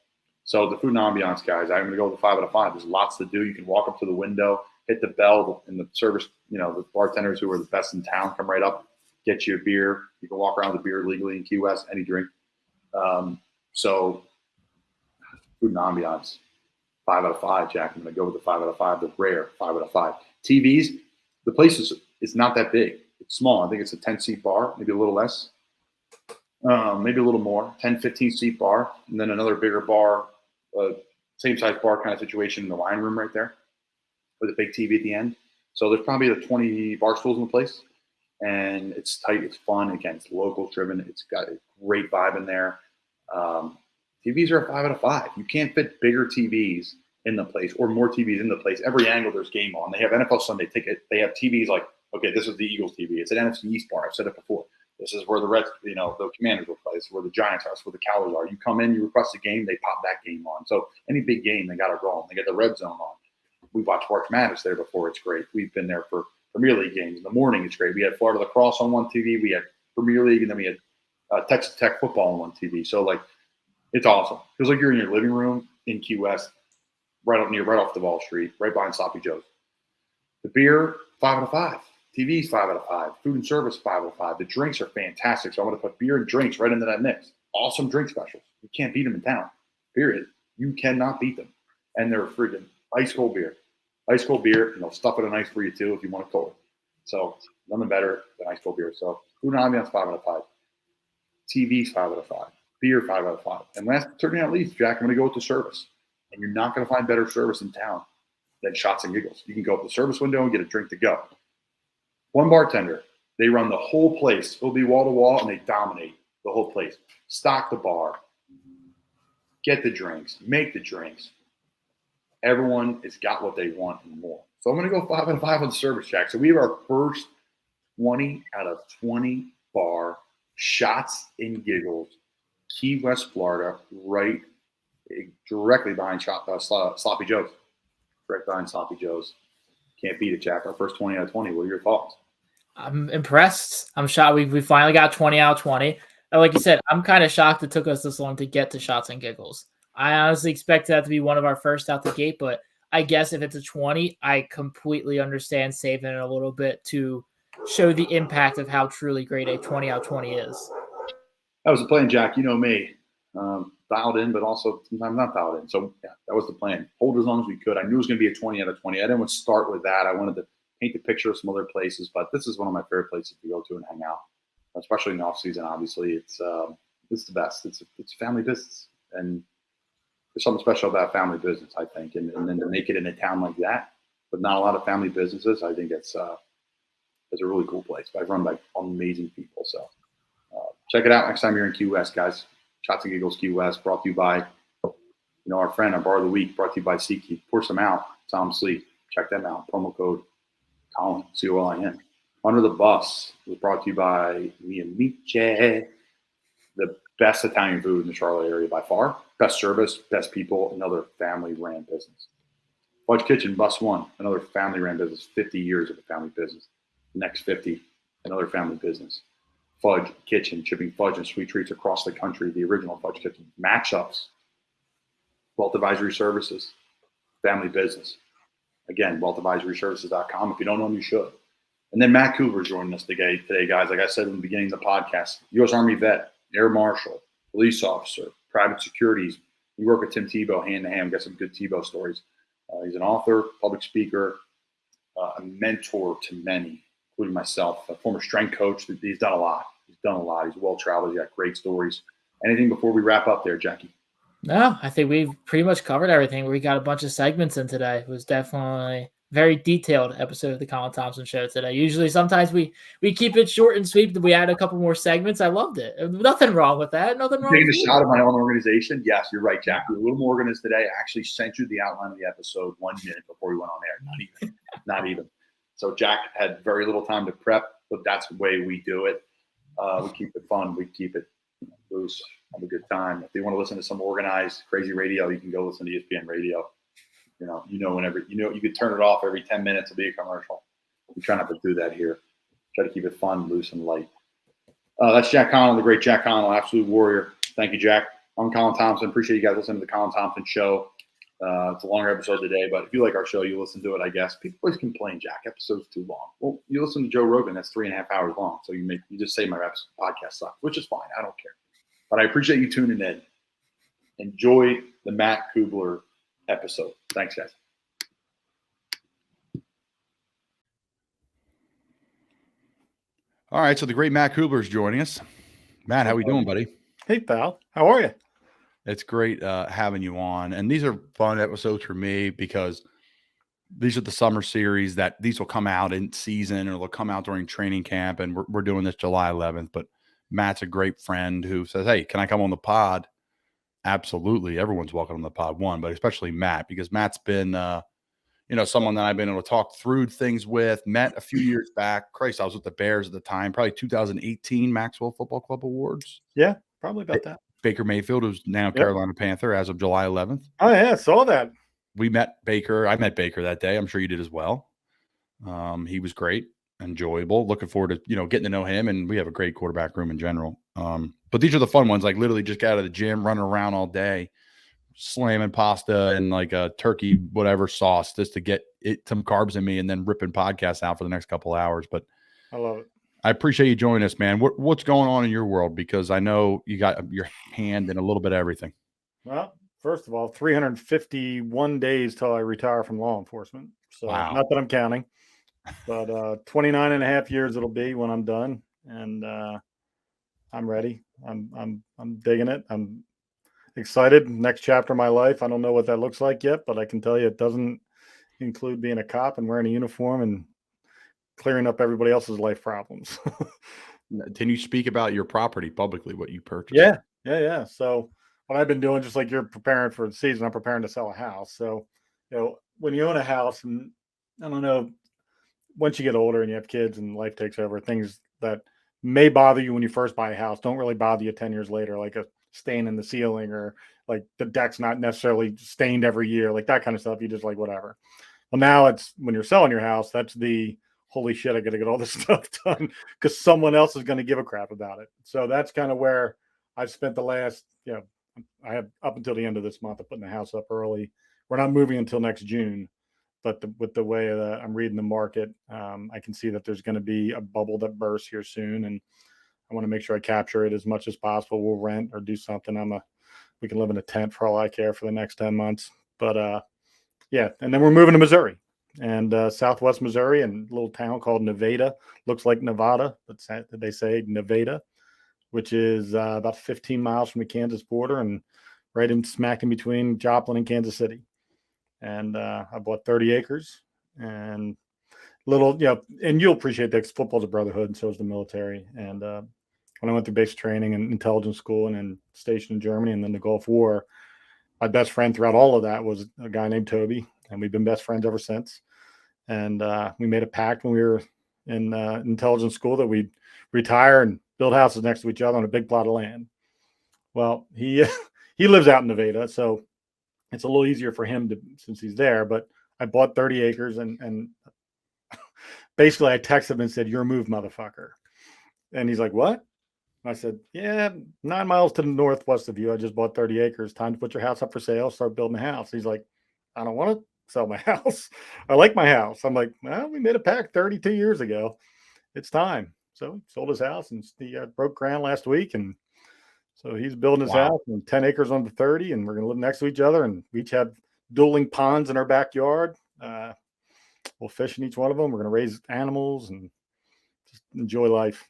So the food and ambiance, guys, I'm going to go with a 5 out of 5. There's lots to do. You can walk up to the window, hit the bell, and the service, the bartenders who are the best in town come right up, get you a beer. You can walk around with a beer legally in Key West, any drink. So food and ambiance, 5 out of 5, Jack. I'm going to go with the 5 out of 5, the rare 5 out of 5. TVs, the place is not that big. It's small. I think it's a 10-seat bar, maybe a little less, maybe a little more, 10, 15-seat bar, and then another bigger bar, same size bar kind of situation in the wine room right there with a big TV at the end. So there's probably 20 bar stools in the place, and it's tight. It's fun. Again, it's local driven. It's got a great vibe in there. TVs are a 5 out of 5. You can't fit bigger TVs in the place or more TVs in the place. Every angle there's game on. They have NFL Sunday ticket. They have TVs like, okay, this is the Eagles TV. It's an NFC East bar. I've said it before. This is where the Reds, the Commanders will play. This is where the Giants are. This is where the Cowboys are. You come in, you request a game, they pop that game on. So any big game, they got it rolling. They got the red zone on. We watched March Madness there before. It's great. We've been there for Premier League games. In the morning, it's great. We had Florida Lacrosse on one TV. We had Premier League, and then we had Texas Tech football on one TV. So, it's awesome. Feels like you're in your living room in Key West, right off the Ball Street, right behind Sloppy Joe's. The beer, 5 out of 5. TV's 5 out of 5. Food and service, 5 out of 5. The drinks are fantastic. So I'm going to put beer and drinks right into that mix. Awesome drink specials. You can't beat them in town. Period. You cannot beat them. And they're freaking ice cold beer. Ice cold beer, and they'll stuff it in ice for you too if you want it cold. So nothing better than ice cold beer. So food and ambiance 5 out of 5. TV's 5 out of 5. Beer 5 out of 5. And last, certainly not least, Jack, I'm going to go with the service. And you're not going to find better service in town than Shots and Giggles. You can go up the service window and get a drink to go. One bartender, they run the whole place. It'll be wall to wall, and they dominate the whole place. Stock the bar, get the drinks, make the drinks. Everyone has got what they want and more. So I'm going to go 5 out of 5 on the service, Jack. So we have our first 20 out of 20 bar Shots and Giggles, Key West, Florida, right directly behind Sloppy Joe's. Right behind Sloppy Joe's. Can't beat it, Jack. Our first 20 out of 20. What are your thoughts? I'm impressed. I'm shocked. We finally got 20 out of 20. And like you said, I'm kind of shocked it took us this long to get to Shots and Giggles. I honestly expected that to be one of our first out the gate, but I guess if it's a 20, I completely understand saving it a little bit to show the impact of how truly great a 20 out of 20 is. That was the plan, Jack. You know me. Dialed in, but also sometimes not dialed in. So yeah, that was the plan. Hold as long as we could. I knew it was going to be a 20 out of 20. I didn't want to start with that. I wanted to paint the picture of some other places, but this is one of my favorite places to go to and hang out, especially in the off season. Obviously, it's the best. It's family business, and there's something special about family business, I think. And then to make it in a town like that, with not a lot of family businesses, I think it's a really cool place. I've run by amazing people, so check it out next time you're in Key West, guys. Shots and Giggles Key West, brought to you by, our friend, our bar of the week, brought to you by SeatGeek. Pour some out, Som Sleep. Check them out. Promo code Colin, C-O-L-I-N. Under the Bus was brought to you by the Amiche, the best Italian food in the Charlotte area by far. Best service, best people, another family-ran business. Fudge Kitchen, Bus One, another family-ran business, 50 years of a family business. The next 50, another family business. Fudge Kitchen, shipping fudge and sweet treats across the country, the original Fudge Kitchen. Matchups, Wealth Advisory Services, family business. Again, wealthadvisoryservices.com. If you don't know them, you should. And then Matt Cubbler joining us today, guys. Like I said in the beginning of the podcast, U.S. Army vet, Air Marshal, police officer, private securities. We work with Tim Tebow hand to hand. Got some good Tebow stories. He's an author, public speaker, a mentor to many, including myself, a former strength coach. He's done a lot. He's well-traveled. He's got great stories. Anything before we wrap up there, Jackie? No, I think we've pretty much covered everything. We got a bunch of segments in today. It was definitely a very detailed episode of the Colin Thompson Show today. Usually, sometimes we keep it short and sweet, but we add a couple more segments. I loved it. Nothing wrong with that. Nothing wrong Taking with a shot at my own organization. Yes, you're right, Jack. We're a little more organized today. I actually sent you the outline of the episode 1 minute before we went on air. Not even. So Jack had very little time to prep, but that's the way we do it. We keep it fun. We keep it loose. Have a good time. If you want to listen to some organized, crazy radio, you can go listen to ESPN radio. Whenever you could turn it off every 10 minutes to be a commercial. We try not to do that here. Try to keep it fun, loose, and light. That's Jack Connell, the great Jack Connell, absolute warrior. Thank you, Jack. I'm Colin Thompson. Appreciate you guys listening to the Colin Thompson Show. It's a longer episode today, but if you like our show, you listen to it, I guess. People always complain, Jack, episode's too long. Well, you listen to Joe Rogan, that's 3.5 hours long. So you just say my podcast sucks, which is fine. I don't care. But I appreciate you tuning in. Enjoy the Matt Cubbler episode. Thanks, guys. All right, so the great Matt Cubbler is joining us. Matt, how we doing, buddy? Hey, pal. How are you? It's great having you on. And these are fun episodes for me because these are the summer series that these will come out in season or they'll come out during training camp. And we're doing this July 11th. But Matt's a great friend who says, hey, can I come on the pod? Absolutely. Everyone's welcome on the pod, but especially Matt, because Matt's been, someone that I've been able to talk through things with. Met a few years back. Christ, I was with the Bears at the time, probably 2018 Maxwell Football Club Awards. Yeah, probably about that. Baker Mayfield, who's now Carolina Panther as of July 11th. Oh, yeah, I saw that. We met Baker. I met Baker that day. I'm sure you did as well. He was great, enjoyable. Looking forward to, getting to know him. And we have a great quarterback room in general. But these are the fun ones, like literally just got out of the gym, running around all day, slamming pasta and like a turkey, whatever sauce, just to get some carbs in me and then ripping podcasts out for the next couple of hours. But I love it. I appreciate you joining us, man. What's going on in your world? Because I know you got your hand in a little bit of everything. Well, first of all, 351 days till I retire from law enforcement. So wow. Not that I'm counting. but 29 and a half years it'll be when I'm done, and I'm ready. I'm digging it. I'm excited. Next chapter of my life. I don't know what that looks like yet, but I can tell you it doesn't include being a cop and wearing a uniform and clearing up everybody else's life problems. Can you speak about your property publicly, what you purchased? Yeah. So what I've been doing, just like you're preparing for the season, I'm preparing to sell a house. So, when you own a house, and I don't know, once you get older and you have kids and life takes over, things that may bother you when you first buy a house don't really bother you 10 years later, like a stain in the ceiling or like the deck's not necessarily stained every year, like that kind of stuff. You just like whatever. Well, now it's when you're selling your house, that's the holy shit, I got to get all this stuff done because someone else is going to give a crap about it. So that's kind of where I've spent the last, I have up until the end of this month of putting the house up early. We're not moving until next June, but with the way that I'm reading the market, I can see that there's going to be a bubble that bursts here soon, and I want to make sure I capture it as much as possible. We'll rent or do something. We can live in a tent for all I care for the next 10 months. But yeah, and then we're moving to Missouri, and Southwest Missouri, and a little town called Nevada. Looks like Nevada, but they say Nevada, which is about 15 miles from the Kansas border and right in smack in between Joplin and Kansas City. And I bought 30 acres and little, and you'll appreciate that because football's a brotherhood and so is the military. And when I went through basic training and intelligence school and then stationed in Germany and then the Gulf War, my best friend throughout all of that was a guy named Toby, and we've been best friends ever since. And we made a pact when we were in intelligence school that we'd retire and build houses next to each other on a big plot of land. Well, he he lives out in Nevada, so it's a little easier for him since he's there. But I bought 30 acres and basically I texted him and said, "Your move, motherfucker." And he's like, "What?" I said, "Yeah, 9 miles to the northwest of you. I just bought 30 acres. Time to put your house up for sale. Start building a house." He's like, "I don't want to sell my house. I like my house." I'm like, "Well, we made a pact 32 years ago. It's time." So he sold his house and he broke ground last week. And so he's building his house and 10 acres on the 30, and we're going to live next to each other. And we each have dueling ponds in our backyard. We'll fish in each one of them. We're going to raise animals and just enjoy life.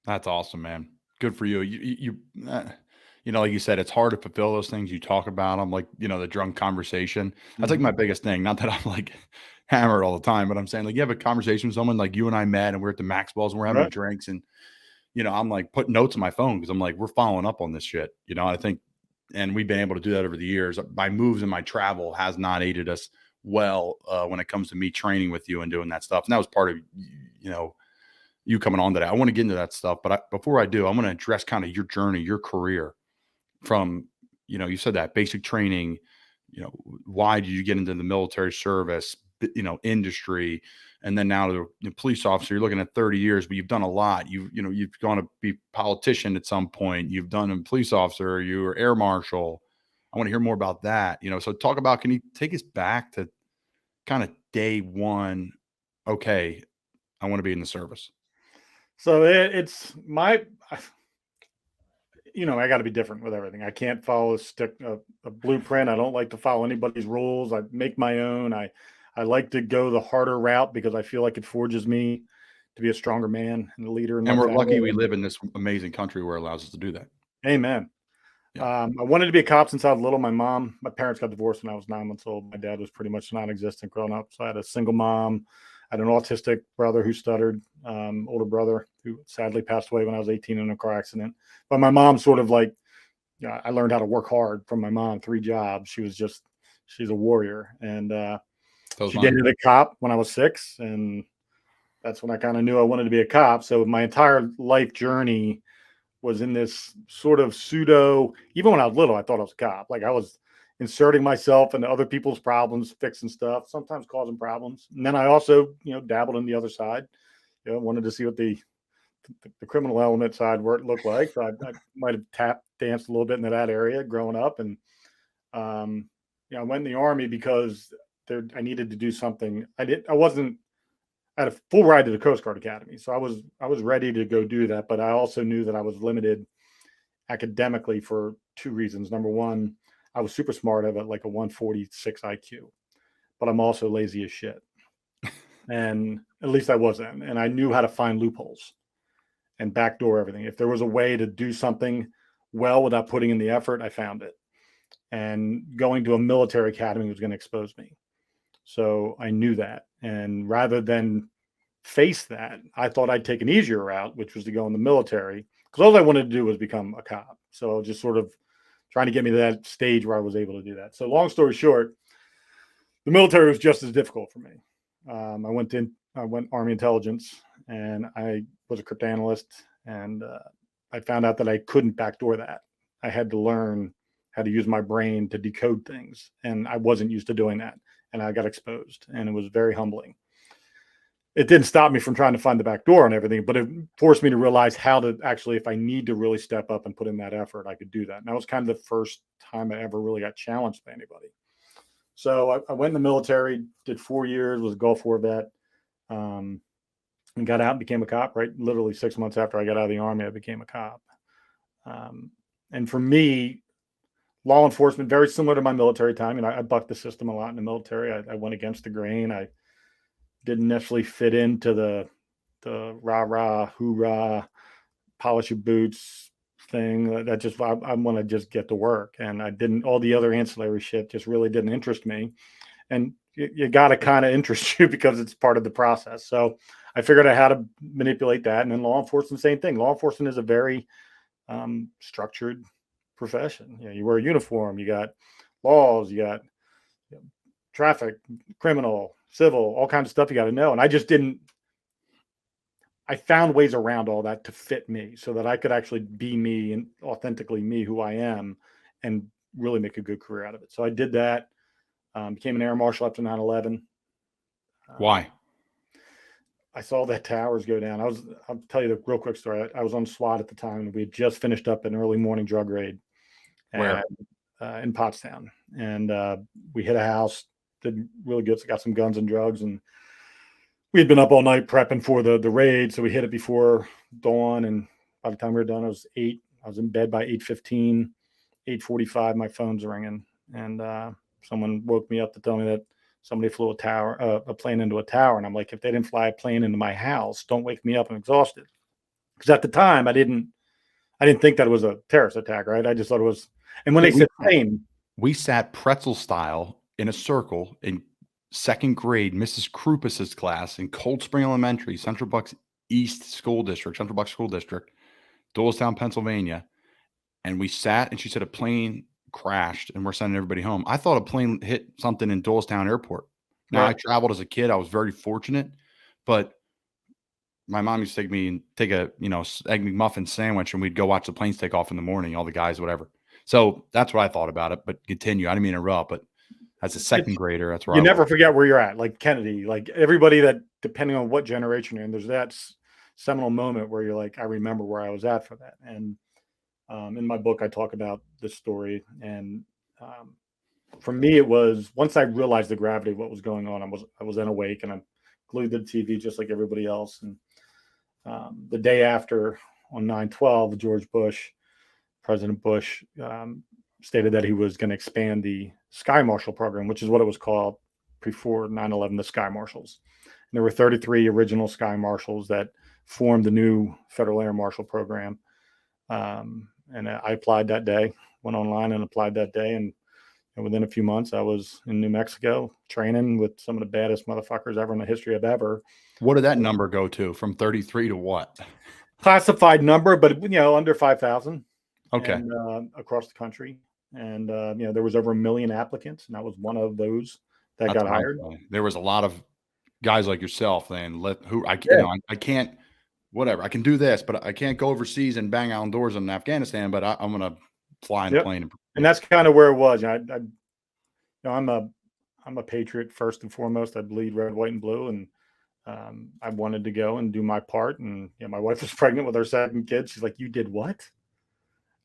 That's awesome, man. Good for you. You like you said, it's hard to fulfill those things. You talk about them, like, the drunk conversation. That's like my biggest thing. Not that I'm like hammered all the time, but I'm saying, like, you have a conversation with someone, like you and I met and we're at the Maxwell's and we're having drinks, and I'm like putting notes in my phone because I'm like, we're following up on this shit. I think, and we've been able to do that over the years. My moves and my travel has not aided us well when it comes to me training with you and doing that stuff. And that was part of, you coming on today. I want to get into that stuff, but before I do, I want to address kind of your journey, your career from, you said that basic training, why did you get into the military service, industry, and then now to the police officer. You're looking at 30 years, but you've done a lot. You've gone to be politician at some point. You've done a police officer. You were air marshal. I want to hear more about that. So talk about, can you take us back to kind of day one? Okay, I want to be in the service. So it's I got to be different with everything. I can't follow a blueprint. I don't like to follow anybody's rules. I make my own. I like to go the harder route because I feel like it forges me to be a stronger man and a leader. And we're lucky we live in this amazing country where it allows us to do that. Amen. Yeah. I wanted to be a cop since I was little. My parents got divorced when I was 9 months old. My dad was pretty much non-existent growing up. So I had a single mom. I had an autistic brother who stuttered, older brother who sadly passed away when I was 18 in a car accident. But my mom sort of like, I learned how to work hard from my mom, 3 jobs. She's a warrior. And she dated a cop when I was 6. And that's when I kind of knew I wanted to be a cop. So my entire life journey was in this sort of pseudo, even when I was little, I thought I was a cop. Like I was inserting myself into other people's problems, fixing stuff, sometimes causing problems. And then I also, dabbled in the other side. Wanted to see what the criminal element side where it looked like. So I might have danced a little bit into that area growing up. And I went in the Army because I needed to do something. I had a full ride to the Coast Guard Academy. So I was ready to go do that. But I also knew that I was limited academically for 2 reasons. Number one, I was super smart. I have like a 146 IQ, but I'm also lazy as shit. and at least I wasn't. And I knew how to find loopholes and backdoor everything. If there was a way to do something well without putting in the effort, I found it. And going to a military academy was going to expose me. So I knew that. And rather than face that, I thought I'd take an easier route, which was to go in the military, because all I wanted to do was become a cop. So just sort of trying to get me to that stage where I was able to do that. So long story short, the military was just as difficult for me. I went Army intelligence, and I was a cryptanalyst, and I found out that I couldn't backdoor that. I had to learn how to use my brain to decode things, and I wasn't used to doing that, and I got exposed, and it was very humbling. It didn't stop me from trying to find the back door and everything, but it forced me to realize how to actually, if I need to really step up and put in that effort, I could do that. And that was kind of the first time I ever really got challenged by anybody. So I went in the military, did 4 years, was a Gulf War vet, and got out and became a cop, right? Literally 6 months after I got out of the Army, I became a cop. And for me, law enforcement, very similar to my military time. You know, I bucked the system a lot in the military. I went against the grain. I didn't necessarily fit into the rah-rah, hoorah, polish your boots thing. That just, I want to just get to work. And I didn't, all the other ancillary shit just really didn't interest me. And you got to kind of interest you because it's part of the process. So I figured out how to manipulate that. And then law enforcement, same thing. Law enforcement is a very structured profession. You know, you wear a uniform, you got laws, you got traffic, criminal, civil, all kinds of stuff you got to know. And I just didn't, I found ways around all that to fit me so that I could actually be me and authentically me, who I am, and really make a good career out of it. So I did that, became an air marshal after 9/11. Why? I saw that towers go down. I'll tell you the real quick story. I was on SWAT at the time, and we had just finished up an early morning drug raid. Where? In Pottstown. And we hit a house, did really good. So got some guns and drugs, and we had been up all night prepping for the raid. So we hit it before dawn, and by the time we were done, it was 8. I was in bed by 8:15, 8:45. My phone's ringing, and someone woke me up to tell me that somebody flew a plane into a tower. And I'm like, if they didn't fly a plane into my house, don't wake me up. I'm exhausted. Because at the time, I didn't think that it was a terrorist attack, right? I just thought it was. And when they said plane, we sat pretzel style in a circle in second grade, Mrs. Krupas's class in Cold Spring Elementary, Central Bucks East School District, Central Bucks School District, Doylestown, Pennsylvania. And we sat, and she said a plane crashed, and we're sending everybody home. I thought a plane hit something in Doylestown Airport. Now, I traveled as a kid. I was very fortunate, but my mom used to take me and take a, Egg McMuffin sandwich, and we'd go watch the planes take off in the morning, all the guys, whatever. So that's what I thought about it, but continue. I didn't mean to interrupt, but as a second grader, that's where you never forget where you're at. Like Kennedy, like everybody that, depending on what generation you're in, there's that seminal moment where you're like, I remember where I was at for that. And in my book, I talk about this story. And for me, it was, once I realized the gravity of what was going on, I was then awake, and I'm glued to the TV just like everybody else. And the day after, on 9/12, President Bush stated that he was going to expand the Sky Marshal program, which is what it was called before 9/11, the Sky Marshals. And there were 33 original Sky Marshals that formed the new Federal Air Marshal program. And I applied that day, went online and applied that day. And within a few months, I was in New Mexico training with some of the baddest motherfuckers ever in the history of ever. What did that number go to, from 33 to what? Classified number, but under 5,000. Okay. And, across the country. And, there was over 1 million applicants, and I was one of those that got hired. There was a lot of guys like yourself I can't, whatever. I can do this, but I can't go overseas and bang on doors in Afghanistan, but I'm going to fly in a plane. And that's kind of where it was. I'm a patriot first and foremost. I bleed red, white, and blue. And I wanted to go and do my part. And my wife was pregnant with our second kid. She's like, "You did what?"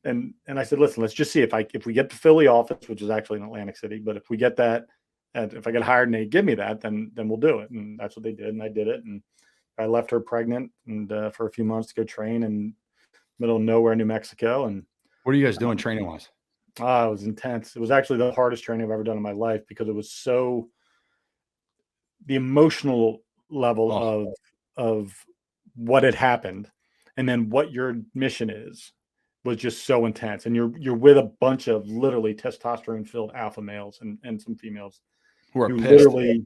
And I said, "Listen, let's just see if we get the Philly office, which is actually in Atlantic City, but if we get that, and if I get hired and they give me that, then we'll do it." And that's what they did, and I did it. And I left her pregnant and for a few months to go train in middle of nowhere, New Mexico. And what are you guys doing training wise? It was intense. It was actually the hardest training I've ever done in my life, because it was the emotional level of what had happened, and then what your mission is was just so intense. And you're with a bunch of literally testosterone filled alpha males and some females Who are who pissed. literally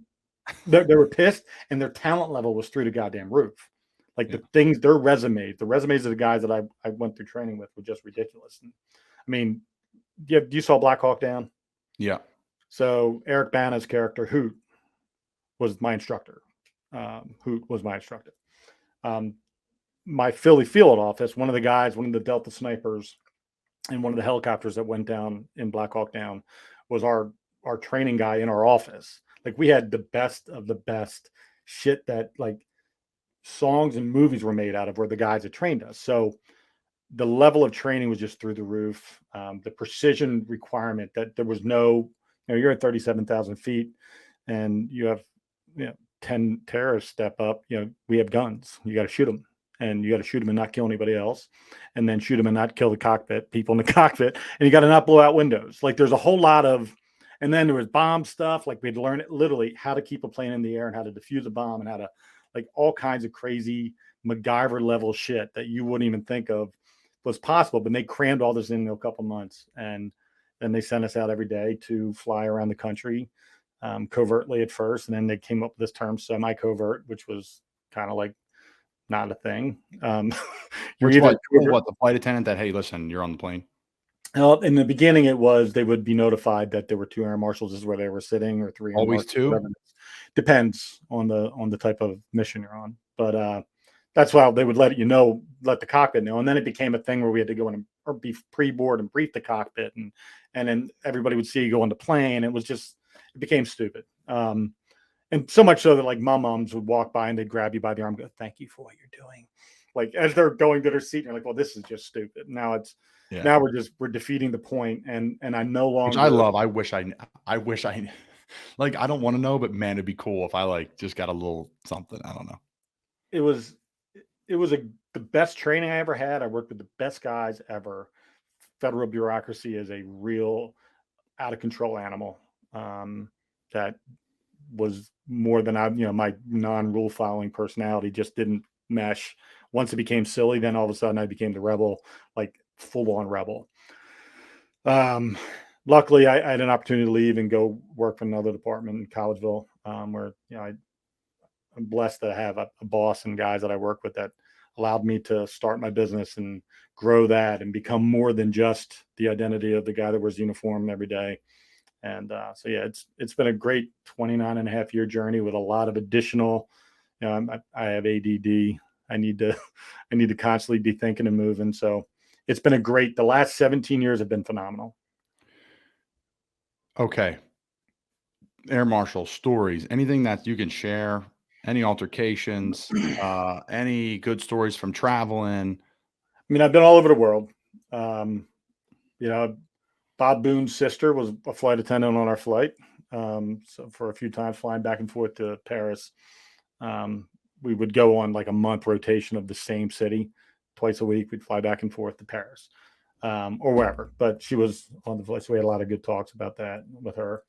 they were pissed, and their talent level was through the goddamn roof. Like the things, the resumes of the guys that I went through training with were just ridiculous. And, I mean, you saw Black Hawk Down? Yeah. So Eric Bana's character, Hoot, was my instructor. My Philly field office, one of the Delta snipers and one of the helicopters that went down in Black Hawk Down was our training guy in our office. Like we had the best of the best shit that like songs and movies were made out of, were the guys that trained us. So the level of training was just through the roof. The precision requirement that there was no, you're at 37,000 feet and you have 10 terrorists step up, we have guns. You got to shoot them, and you got to shoot them and not kill anybody else, and then shoot them and not kill the people in the cockpit, and you got to not blow out windows. Like there's a whole lot of, and then there was bomb stuff. Like we'd learn it literally how to keep a plane in the air and how to defuse a bomb and how to, like, all kinds of crazy MacGyver level shit that you wouldn't even think of was possible. But they crammed all this in a couple months, and then they sent us out every day to fly around the country, covertly at first, and then they came up with this term semi-covert, which was kind of like not a thing. You're either the flight attendant that, hey, listen, you're on the plane. In the beginning, it was they would be notified that there were 2 air marshals. This is where they were sitting, or 3. Always 2. Depends on the type of mission you're on, but that's why they would let the cockpit know. And then it became a thing where we had to go in or be pre-board and brief the cockpit, and then everybody would see you go on the plane. It became stupid. And so much so that like moms would walk by and they'd grab you by the arm and go, "Thank you for what you're doing." Like as they're going to their seat, and you're like, "Well, this is just stupid." Now now we're defeating the point, and I no longer. Which I love. I wish I like, I don't want to know, but man, it'd be cool if I like just got a little something. I don't know. It was the best training I ever had. I worked with the best guys ever. Federal bureaucracy is a real out of control animal. That was more than my non-rule following personality just didn't mesh. Once it became silly, then all of a sudden I became the rebel, like full on rebel. Luckily I had an opportunity to leave and go work for another department in Collegeville, where, I'm blessed to have a boss and guys that I work with that allowed me to start my business and grow that and become more than just the identity of the guy that wears uniform every day. And so it's been a great 29.5-year journey with a lot of additional, I have ADD. I need to constantly be thinking and moving. So it's been the last 17 years have been phenomenal. Okay. Air Marshal stories, anything that you can share, any altercations, any good stories from traveling? I mean, I've been all over the world. Bob Boone's sister was a flight attendant on our flight. So for a few times flying back and forth to Paris, we would go on like a month rotation of the same city. Twice a week, we'd fly back and forth to Paris, or wherever. But she was on the flight, so we had a lot of good talks about that with her.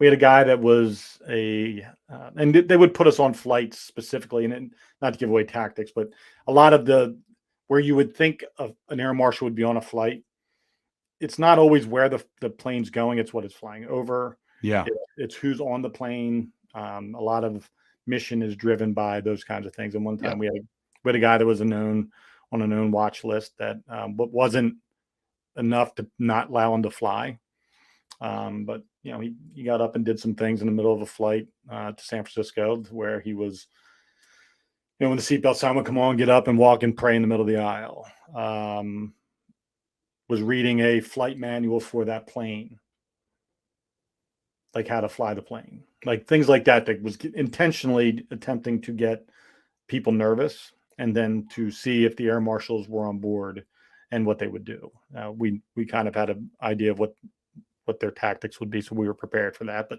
We had a guy that was and they would put us on flights specifically, and not to give away tactics, but a lot of where you would think of an air marshal would be on a flight, it's not always where the plane's going. It's what it's flying over. Yeah. It's who's on the plane. A lot of mission is driven by those kinds of things. And one time we had a guy that was on a known watch list that wasn't enough to not allow him to fly. But he got up and did some things in the middle of a flight to San Francisco where he was, when the seatbelt sign would come on, get up and walk and pray in the middle of the aisle. Was reading a flight manual for that plane, like how to fly the plane, like things like that was intentionally attempting to get people nervous and then to see if the air marshals were on board and what they would do. We kind of had an idea of what their tactics would be, so we were prepared for that. But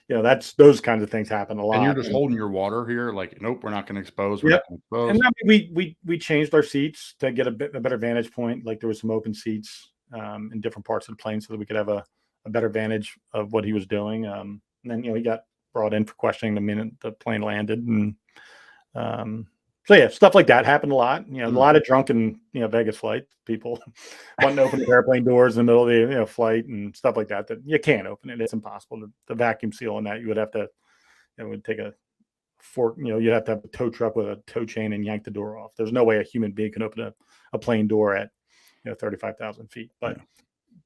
that's those kinds of things happen a lot. And you're just holding your water here, like, nope, we're not going to expose. We're not going to expose. And then we changed our seats to get a better vantage point. Like there was some open seats in different parts of the plane so that we could have a better vantage of what he was doing. And then he got brought in for questioning the minute the plane landed. And so yeah, stuff like that happened a lot. You know, a lot of drunken, Vegas flights, people wanting to open the airplane doors in the middle of the flight and stuff like that you can't open it. It's impossible. The vacuum seal on that, you would have to, it would take a fork, you'd have to have a tow truck with a tow chain and yank the door off. There's no way a human being can open a plane door at 35,000 feet. But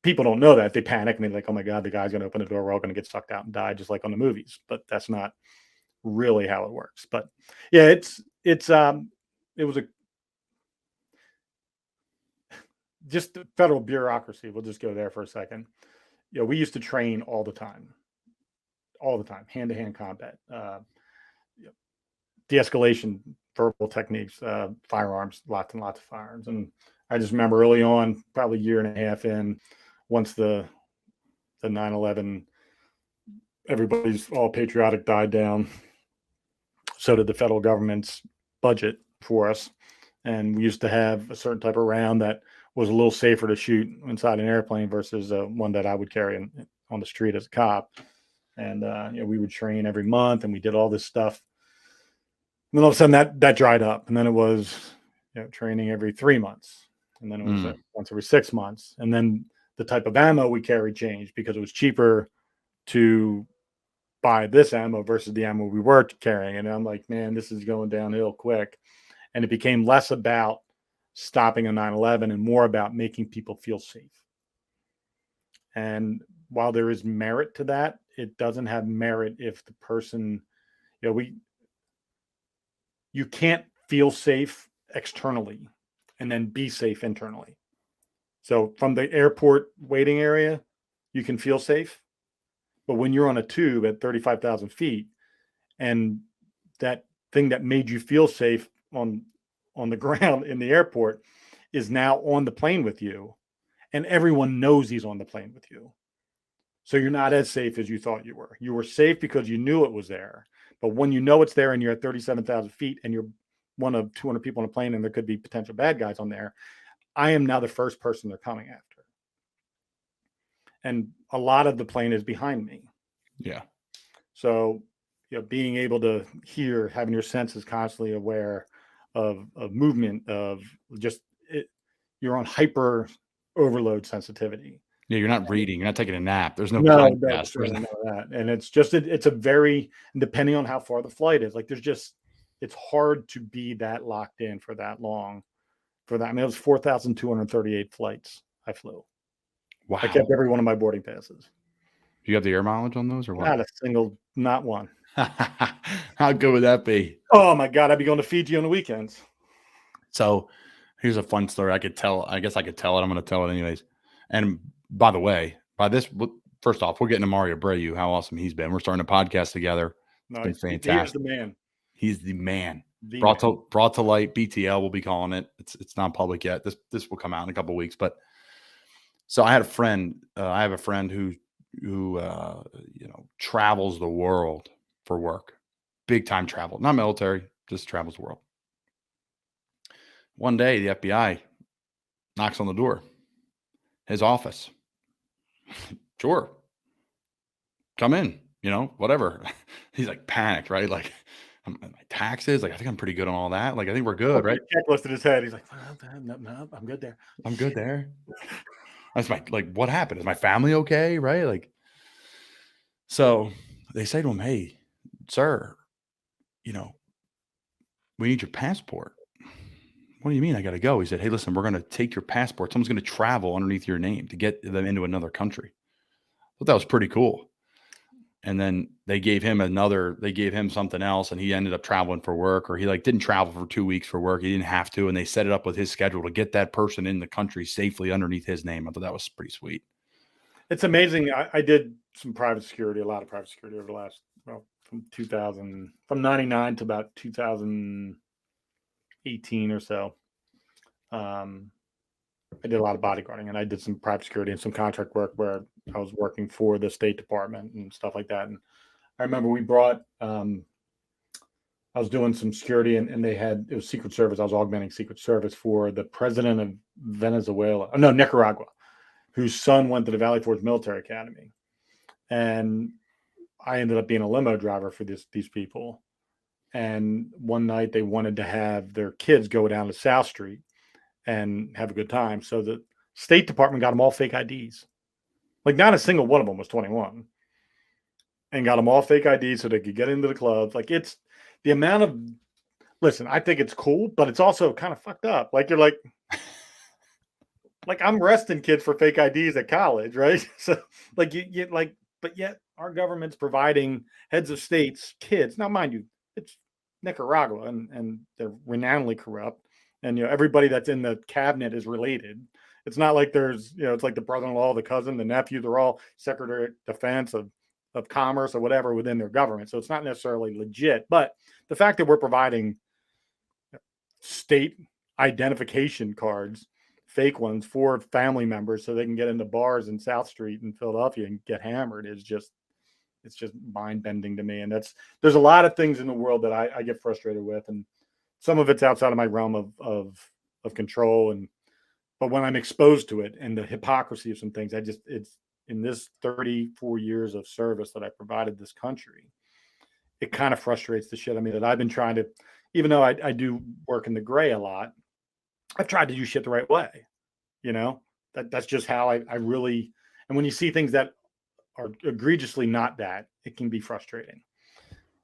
people don't know that. They panic and they're like, oh my God, the guy's going to open the door. We're all going to get sucked out and die, just like on the movies. But that's not really how it works. But yeah, it was just the federal bureaucracy. We'll just go there for a second. We used to train all the time, hand-to-hand combat, de-escalation, verbal techniques, firearms, lots and lots of firearms. And I just remember early on, probably a year and a half in, once the 9/11, everybody's all patriotic died down. So did the federal government's budget for us. And we used to have a certain type of round that was a little safer to shoot inside an airplane versus one that I would carry on the street as a cop. And we would train every month, and we did all this stuff. And then all of a sudden that dried up, and then it was training every 3 months, and then it was once every 6 months, and then the type of ammo we carried changed because it was cheaper to buy this ammo versus the ammo we were carrying. And I'm like, man, this is going downhill quick. And it became less about stopping a 9/11 and more about making people feel safe. And while there is merit to that, it doesn't have merit if the person, you can't feel safe externally and then be safe internally. So from the airport waiting area, you can feel safe. But when you're on a tube at 35,000 feet and that thing that made you feel safe on the ground in the airport is now on the plane with you, and everyone knows he's on the plane with you. So you're not as safe as you thought you were. You were safe because you knew it was there. But when you know it's there and you're at 37,000 feet and you're one of 200 people on a plane and there could be potential bad guys on there, I am now the first person they're coming after. And a lot of the plane is behind me. Yeah. So, being able to hear, having your senses constantly aware of movement, of just it, you're on hyper overload sensitivity. Yeah, you're not reading. You're not taking a nap. There's no podcast. There's none of that. And it's just it's a very, depending on how far the flight is, like it's hard to be that locked in for that long. For that, I mean, it was 4,238 flights I flew. Wow. I kept every one of my boarding passes. Do you have the air mileage on those or what? Not a single, not one. How good would that be? Oh my God, I'd be going to Fiji on the weekends. So here's a fun story. I guess I could tell it. I'm going to tell it anyways. And by the way, first off, we're getting to Mario Abreu. How awesome he's been. We're starting a podcast together. It's been fantastic. He's the man. He's the man. Brought to light. BTL we'll be calling it. It's not public yet. This will come out in a couple of weeks. But so I had a friend. I have a friend who travels the world for work, big time travel, not military, just travels the world. One day the FBI knocks on the door, his office. Sure, come in. Whatever. He's like panicked, right? Like, my taxes, like I think I'm pretty good on all that. Like I think we're good, right? Checklist in his head. He's like, no, I'm good there. I'm good there. That's what happened? Is my family okay? Right? Like, so they say to him, hey, sir, we need your passport. What do you mean I got to go? He said, hey, listen, we're going to take your passport. Someone's going to travel underneath your name to get them into another country. I thought that was pretty cool. And then they gave him something else, and he ended up traveling for work, or he didn't travel for 2 weeks for work. He didn't have to. And they set it up with his schedule to get that person in the country safely underneath his name. I thought that was pretty sweet. It's amazing. I did some private security, a lot of private security over the last, from 99 to about 2018 or so. I did a lot of bodyguarding, and I did some private security and some contract work where I was working for the State Department and stuff like that. And I remember we brought, I was doing some security, and it was Secret Service. I was augmenting Secret Service for the president of Nicaragua, whose son went to the Valley Forge Military Academy. And I ended up being a limo driver for these people. And one night they wanted to have their kids go down to South Street and have a good time. So the State Department got them all fake IDs. Like not a single one of them was 21, and got them all fake IDs so they could get into the clubs. Like it's the amount of, listen, I think it's cool, but it's also kind of fucked up. Like you're like I'm arresting kids for fake IDs at college, right? So like you like, but yet our government's providing heads of states kids. Now, mind you, it's Nicaragua and they're renownedly corrupt. And, everybody that's in the cabinet is related. It's not like there's, it's like the brother-in-law, the cousin, the nephew, they're all Secretary of Defense of Commerce or whatever within their government. So it's not necessarily legit. But the fact that we're providing state identification cards, fake ones for family members so they can get into bars in South Street in Philadelphia and get hammered is just, it's just mind-bending to me. And there's a lot of things in the world that I get frustrated with. And some of it's outside of my realm of control. But when I'm exposed to it and the hypocrisy of some things, it's in this 34 years of service that I provided this country, it kind of frustrates the shit out of me that I've been trying to, even though I do work in the gray a lot, I've tried to do shit the right way. That's just how I really, and when you see things that are egregiously not that, it can be frustrating.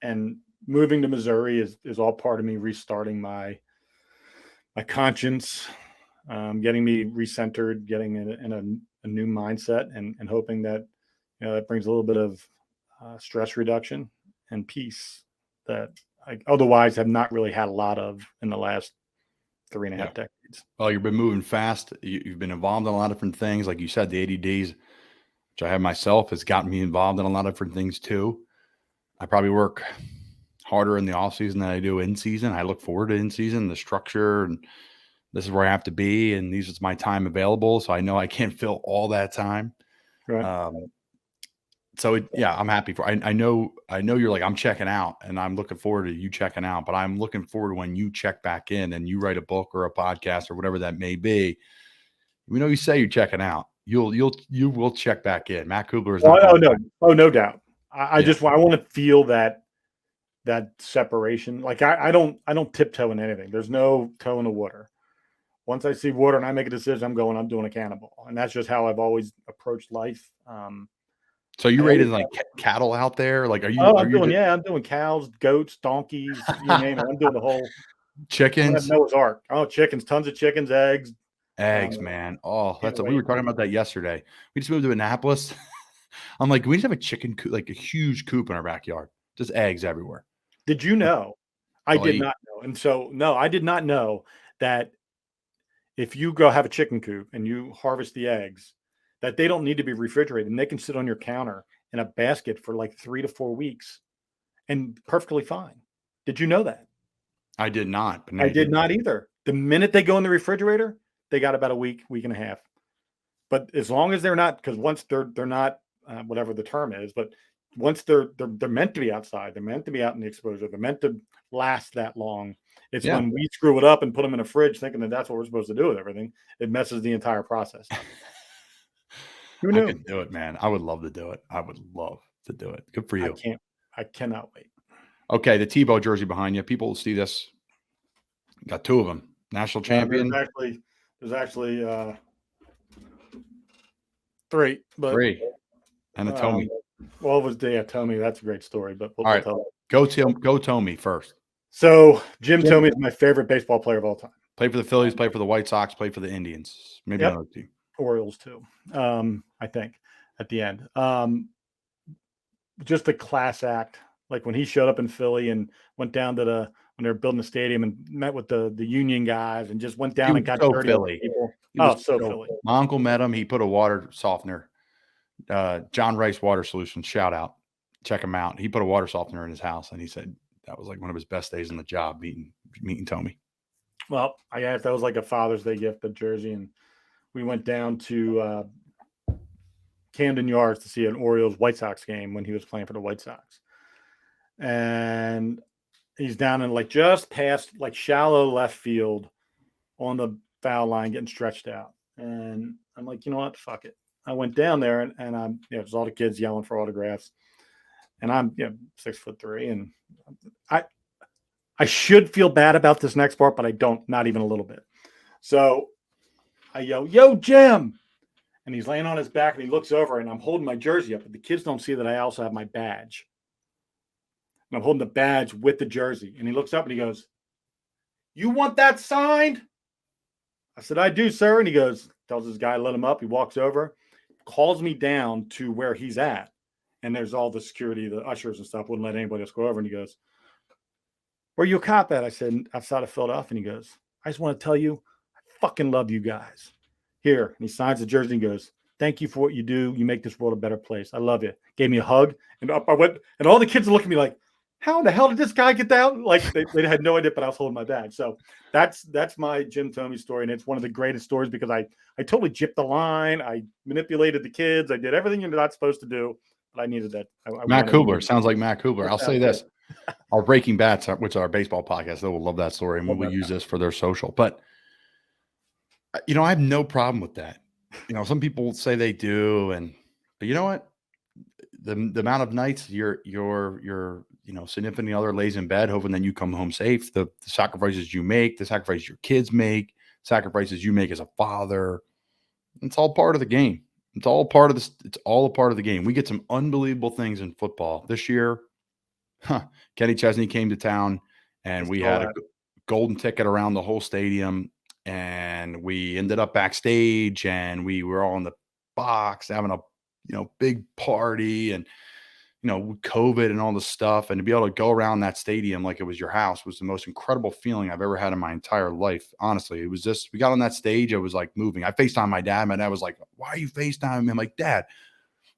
And moving to Missouri is all part of me restarting my conscience, getting me recentered, getting in a new mindset, and hoping that that brings a little bit of stress reduction and peace that I otherwise have not really had a lot of in the last 3.5 decades. Well, you've been moving fast. You've been involved in a lot of different things. Like you said, the 80 days, which I have myself, has gotten me involved in a lot of different things too. I probably work harder in the off season than I do in season. I look forward to in season, the structure, and this is where I have to be, and these is my time available. So I know I can't fill all that time. Right. I'm happy for. I know you're like, I'm checking out, and I'm looking forward to you checking out. But I'm looking forward to when you check back in and you write a book or a podcast or whatever that may be. We know you say you're checking out. You will check back in. Matt Cubbler is. No doubt. I want to feel that separation. Like I don't tiptoe in anything. There's no toe in the water. Once I see water and I make a decision, I'm doing a cannonball. And that's just how I've always approached life. So you raising like cattle out there? Like, I'm doing cows, goats, donkeys, you name it. I'm doing the whole chickens. Noah's Ark. Oh, chickens, tons of chickens, eggs. Man. Oh, we were talking about that yesterday. We just moved to Annapolis. I'm like, we just have a chicken coop, like a huge coop in our backyard, just eggs everywhere. Did you know? I did not know. And so, no, I did not know that if you go have a chicken coop and you harvest the eggs, that they don't need to be refrigerated and they can sit on your counter in a basket for like 3 to 4 weeks and perfectly fine. Did you know that? I did not. I did not either. The minute they go in the refrigerator, they got about a week and a half. But as long as they're not, because once they're not, whatever the term is, but once they're meant to be outside, they're meant to be out in the exposure, they're meant to last that long. It's when we screw it up and put them in a fridge thinking that that's what we're supposed to do with everything, it messes the entire process. Who knew? I could do it, man. I would love to do it. I would love to do it. Good for you. I cannot wait. Okay, the Tebow jersey behind you. People will see this. Got 2 of them. National champion. There's actually 3. But 3. And a Tommy. Well, it was Tommy. That's a great story. But all right, go Tommy first. So Jim Tomey is my favorite baseball player of all time. Played for the Phillies, played for the White Sox, played for the Indians. Maybe another team. Orioles too. I think at the end. Just a class act. Like when he showed up in Philly and went down to when they were building the stadium and met with the union guys and just went down and got dirty Philly. With people. Philly. My uncle met him. He put a water softener, John Rice Water Solutions. Shout out, check him out. He put a water softener in his house, and he said that was like one of his best days on the job meeting Tommy. Well, I asked, that was like a Father's Day gift, the jersey, and we went down to Camden Yards to see an Orioles White Sox game when he was playing for the White Sox. And he's down in like just past like shallow left field on the foul line getting stretched out. And I'm like, you know what? Fuck it. I went down there and there's all the kids yelling for autographs. and I'm 6'3", and I should feel bad about this next part, but I don't, not even a little bit. So I yell, "Yo, Jim!" And he's laying on his back, and he looks over, and I'm holding my jersey up, but the kids don't see that I also have my badge. And I'm holding the badge with the jersey, and he looks up and he goes, "You want that signed?" I said, "I do, sir." And he goes, tells this guy, let him up. He walks over, calls me down to where he's at. And there's all the security, the ushers and stuff, wouldn't let anybody else go over. And he goes, "Where you a cop at?" I said, "Outside of Philadelphia." And he goes, "I just want to tell you, I fucking love you guys. Here." And he signs the jersey and goes, "Thank you for what you do. You make this world a better place. I love you." Gave me a hug. And up I went. And all the kids are looking at me like, how in the hell did this guy get down? Like they had no idea, but I was holding my bag. So that's my Jim Thome story. And it's one of the greatest stories because I totally gypped the line. I manipulated the kids. I did everything you're not supposed to do, but I needed that. Matt Cubbler. Sounds like Matt Cubbler. I'll say this. Our Breaking Bats, which is our baseball podcast, they will love that story. And we'll use this for their social. But, I have no problem with that. Some people say they do. But you know what? The amount of nights your significant other lays in bed hoping that you come home safe, the sacrifices you make, the sacrifices your kids make, sacrifices you make as a father, it's all part of the game. It's all part of this. It's all a part of the game. We get some unbelievable things in football this year. Kenny Chesney came to town and we had a golden ticket around the whole stadium, and we ended up backstage and we were all in the box having a big party, and COVID and all this stuff, and to be able to go around that stadium like it was your house was the most incredible feeling I've ever had in my entire life. Honestly, it was just, we got on that stage, it was like moving. I FaceTimed my dad. My dad was like, "Why are you FaceTiming me?" I'm like, "Dad,"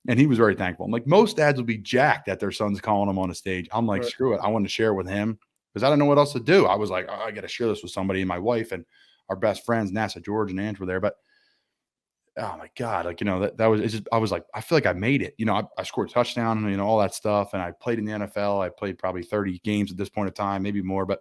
and he was very thankful. I'm like, most dads would be jacked that their son's calling them on a stage. I'm like, screw it. I wanted to share it with him because I don't know what else to do. I was like, I got to share this with somebody, and my wife and our best friends, NASA, George, and Ange were there, but oh my God, that was, it's just, I was like, I feel like I made it. I scored a touchdown and, all that stuff. And I played in the NFL. I played probably 30 games at this point in time, maybe more, but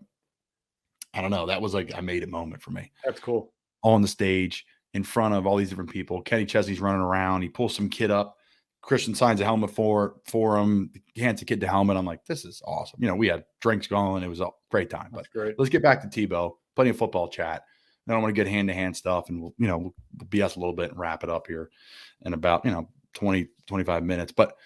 I don't know. That was like, I made it moment for me. That's cool. On the stage in front of all these different people. Kenny Chesney's running around. He pulls some kid up. Christian signs a helmet for him. He hands the kid the helmet. I'm like, this is awesome. We had drinks going. It was a great time. But great. Let's get back to Tebow. Plenty of football chat. I don't want to get hand-to-hand stuff, and we'll BS a little bit and wrap it up here in about 20, 25 minutes. But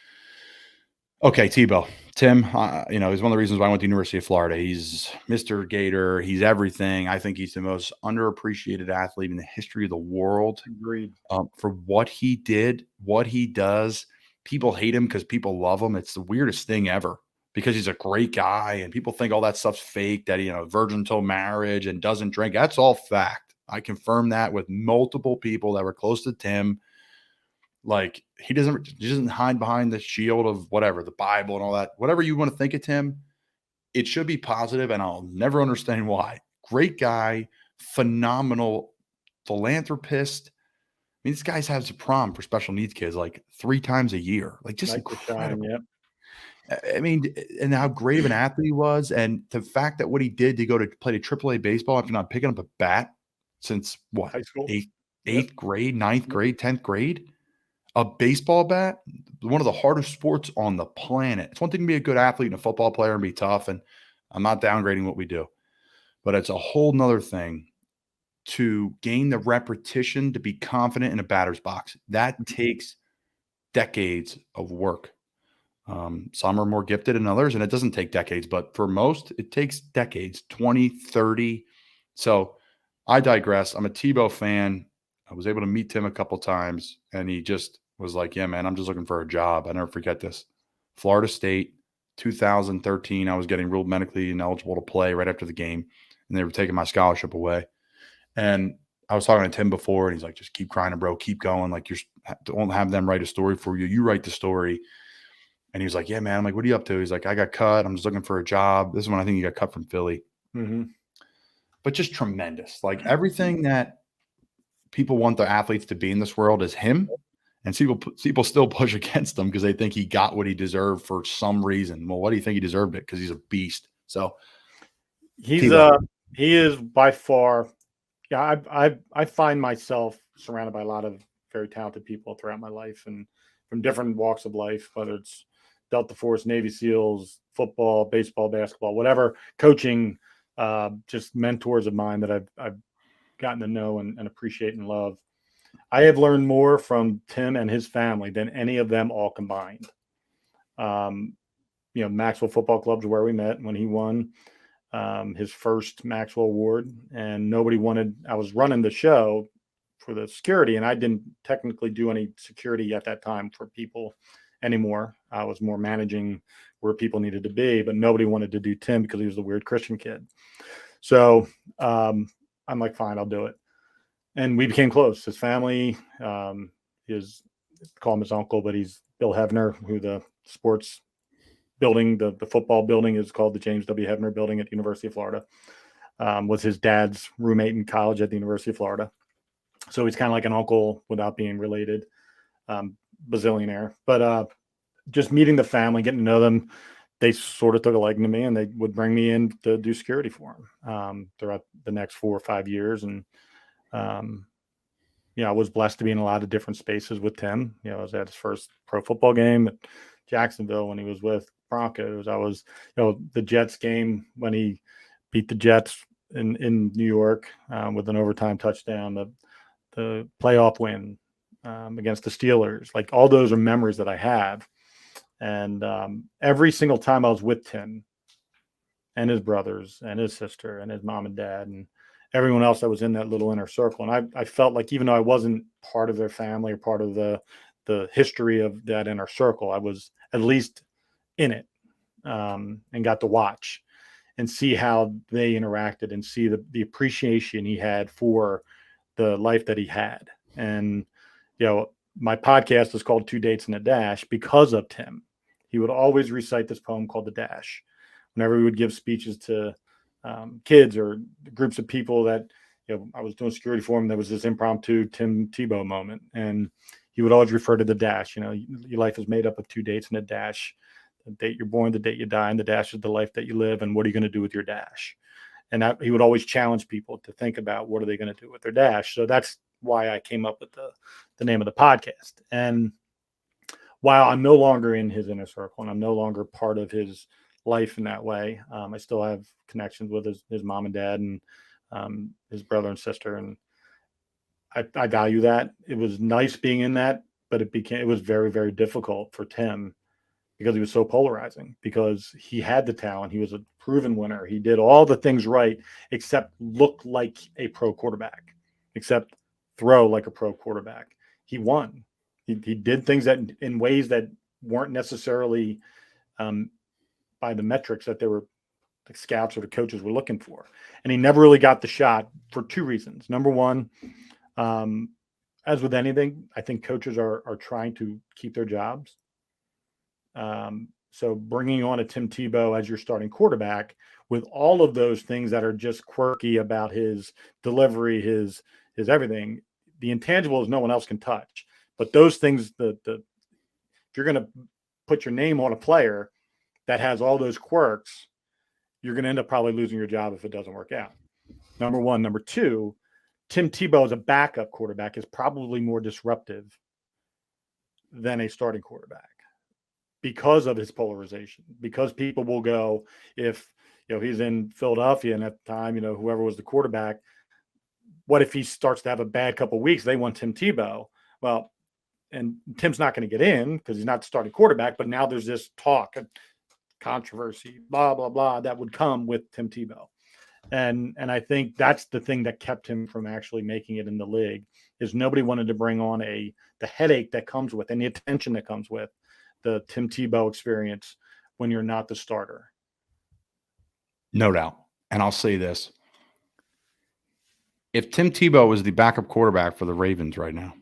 okay, Tebow, Tim, he's one of the reasons why I went to the University of Florida. He's Mr. Gator. He's everything. I think he's the most underappreciated athlete in the history of the world. Agreed. For what he did, what he does. People hate him because people love him. It's the weirdest thing ever, because he's a great guy and people think all that stuff's fake, that, virgin till marriage and doesn't drink. That's all fact. I confirm that with multiple people that were close to Tim. Like, he doesn't hide behind the shield of whatever, the Bible and all that. Whatever you want to think of Tim, it should be positive, and I'll never understand why. Great guy, phenomenal philanthropist. I mean, this guy has a prom for special needs kids like 3 times a year. Like, just incredible. Yep. I mean, and how great of an athlete he was, and the fact that what he did to go to play to AAA baseball after not picking up a bat since what, high school, eighth grade, 9th grade, 10th grade, a baseball bat, one of the hardest sports on the planet. It's one thing to be a good athlete and a football player and be tough, and I'm not downgrading what we do, but it's a whole nother thing to gain the repetition to be confident in a batter's box. That takes decades of work. Some are more gifted than others, and it doesn't take decades, but for most, it takes decades, 20, 30. So I digress. I'm a Tebow fan. I was able to meet Tim a couple times, and he just was like, "Yeah, man, I'm just looking for a job." I never forget this. Florida State, 2013. I was getting ruled medically ineligible to play right after the game, and they were taking my scholarship away. And I was talking to Tim before, and he's like, "Just keep crying, bro. Keep going. Like, you don't have them write a story for you. You write the story." And he was like, "Yeah, man." I'm like, "What are you up to?" He's like, "I got cut. I'm just looking for a job." This is when I think he got cut from Philly. Mm-hmm. But just tremendous. Like, everything that people want their athletes to be in this world is him. And people still push against him because they think he got what he deserved for some reason. Well, what do you think he deserved it? Because he's a beast. So he is by far. Yeah, I find myself surrounded by a lot of very talented people throughout my life, and from different walks of life, whether it's Delta Force, Navy SEALs, football, baseball, basketball, whatever, coaching, just mentors of mine that I've gotten to know and appreciate and love. I have learned more from Tim and his family than any of them all combined. Maxwell Football Club's where we met when he won his first Maxwell Award, and I was running the show for the security, and I didn't technically do any security at that time for people anymore. I was more managing where people needed to be, but nobody wanted to do Tim because he was the weird Christian kid. So I'm like, fine, I'll do it. And we became close. His family is, call him his uncle, but he's Bill Hevner, who the sports building, the football building is called the James W. Hevner building at the University of Florida. Was his dad's roommate in college at the University of Florida. So he's kind of like an uncle without being related, bazillionaire. But just meeting the family, getting to know them, they sort of took a liking to me, and they would bring me in to do security for him throughout the next 4 or 5 years. And I was blessed to be in a lot of different spaces with Tim. I was at his first pro football game at Jacksonville when he was with Broncos. I was, the Jets game when he beat the Jets in New York with an overtime touchdown, the playoff win against the Steelers. Like, all those are memories that I have. And every single time I was with Tim and his brothers and his sister and his mom and dad and everyone else that was in that little inner circle. And I felt like, even though I wasn't part of their family or part of the history of that inner circle, I was at least in it and got to watch and see how they interacted and see the appreciation he had for the life that he had. And, my podcast is called 2 Dates and a Dash because of Tim. He would always recite this poem called The Dash whenever we would give speeches to kids or groups of people that, I was doing security for him. There was this impromptu Tim Tebow moment, and he would always refer to the dash. Your life is made up of 2 dates and a dash. The date you're born, the date you die, and the dash is the life that you live. And what are you going to do with your dash? And he would always challenge people to think about what are they going to do with their dash. So that's why I came up with the name of the podcast. And while I'm no longer in his inner circle and I'm no longer part of his life in that way, I still have connections with his mom and dad and his brother and sister. And I value that. It was nice being in that, but it was very, very difficult for Tim because he was so polarizing, because he had the talent. He was a proven winner. He did all the things right, except look like a pro quarterback, except throw like a pro quarterback. He won. He did things that in ways that weren't necessarily by the metrics that they were, the scouts or the coaches were looking for. And he never really got the shot for 2 reasons. Number one, as with anything, I think coaches are trying to keep their jobs. So bringing on a Tim Tebow as your starting quarterback with all of those things that are just quirky about his delivery, his everything, the intangibles no one else can touch. But those things, if you're going to put your name on a player that has all those quirks, you're going to end up probably losing your job if it doesn't work out. Number one. Number two, Tim Tebow as a backup quarterback is probably more disruptive than a starting quarterback because of his polarization, because people will go, if he's in Philadelphia and at the time, whoever was the quarterback, what if he starts to have a bad couple of weeks? They want Tim Tebow. Well, and Tim's not going to get in because he's not the starting quarterback, but now there's this talk, controversy, blah, blah, blah, that would come with Tim Tebow. And I think that's the thing that kept him from actually making it in the league, is nobody wanted to bring on the headache that comes with and the attention that comes with the Tim Tebow experience when you're not the starter. No doubt. And I'll say this. If Tim Tebow was the backup quarterback for the Ravens right now,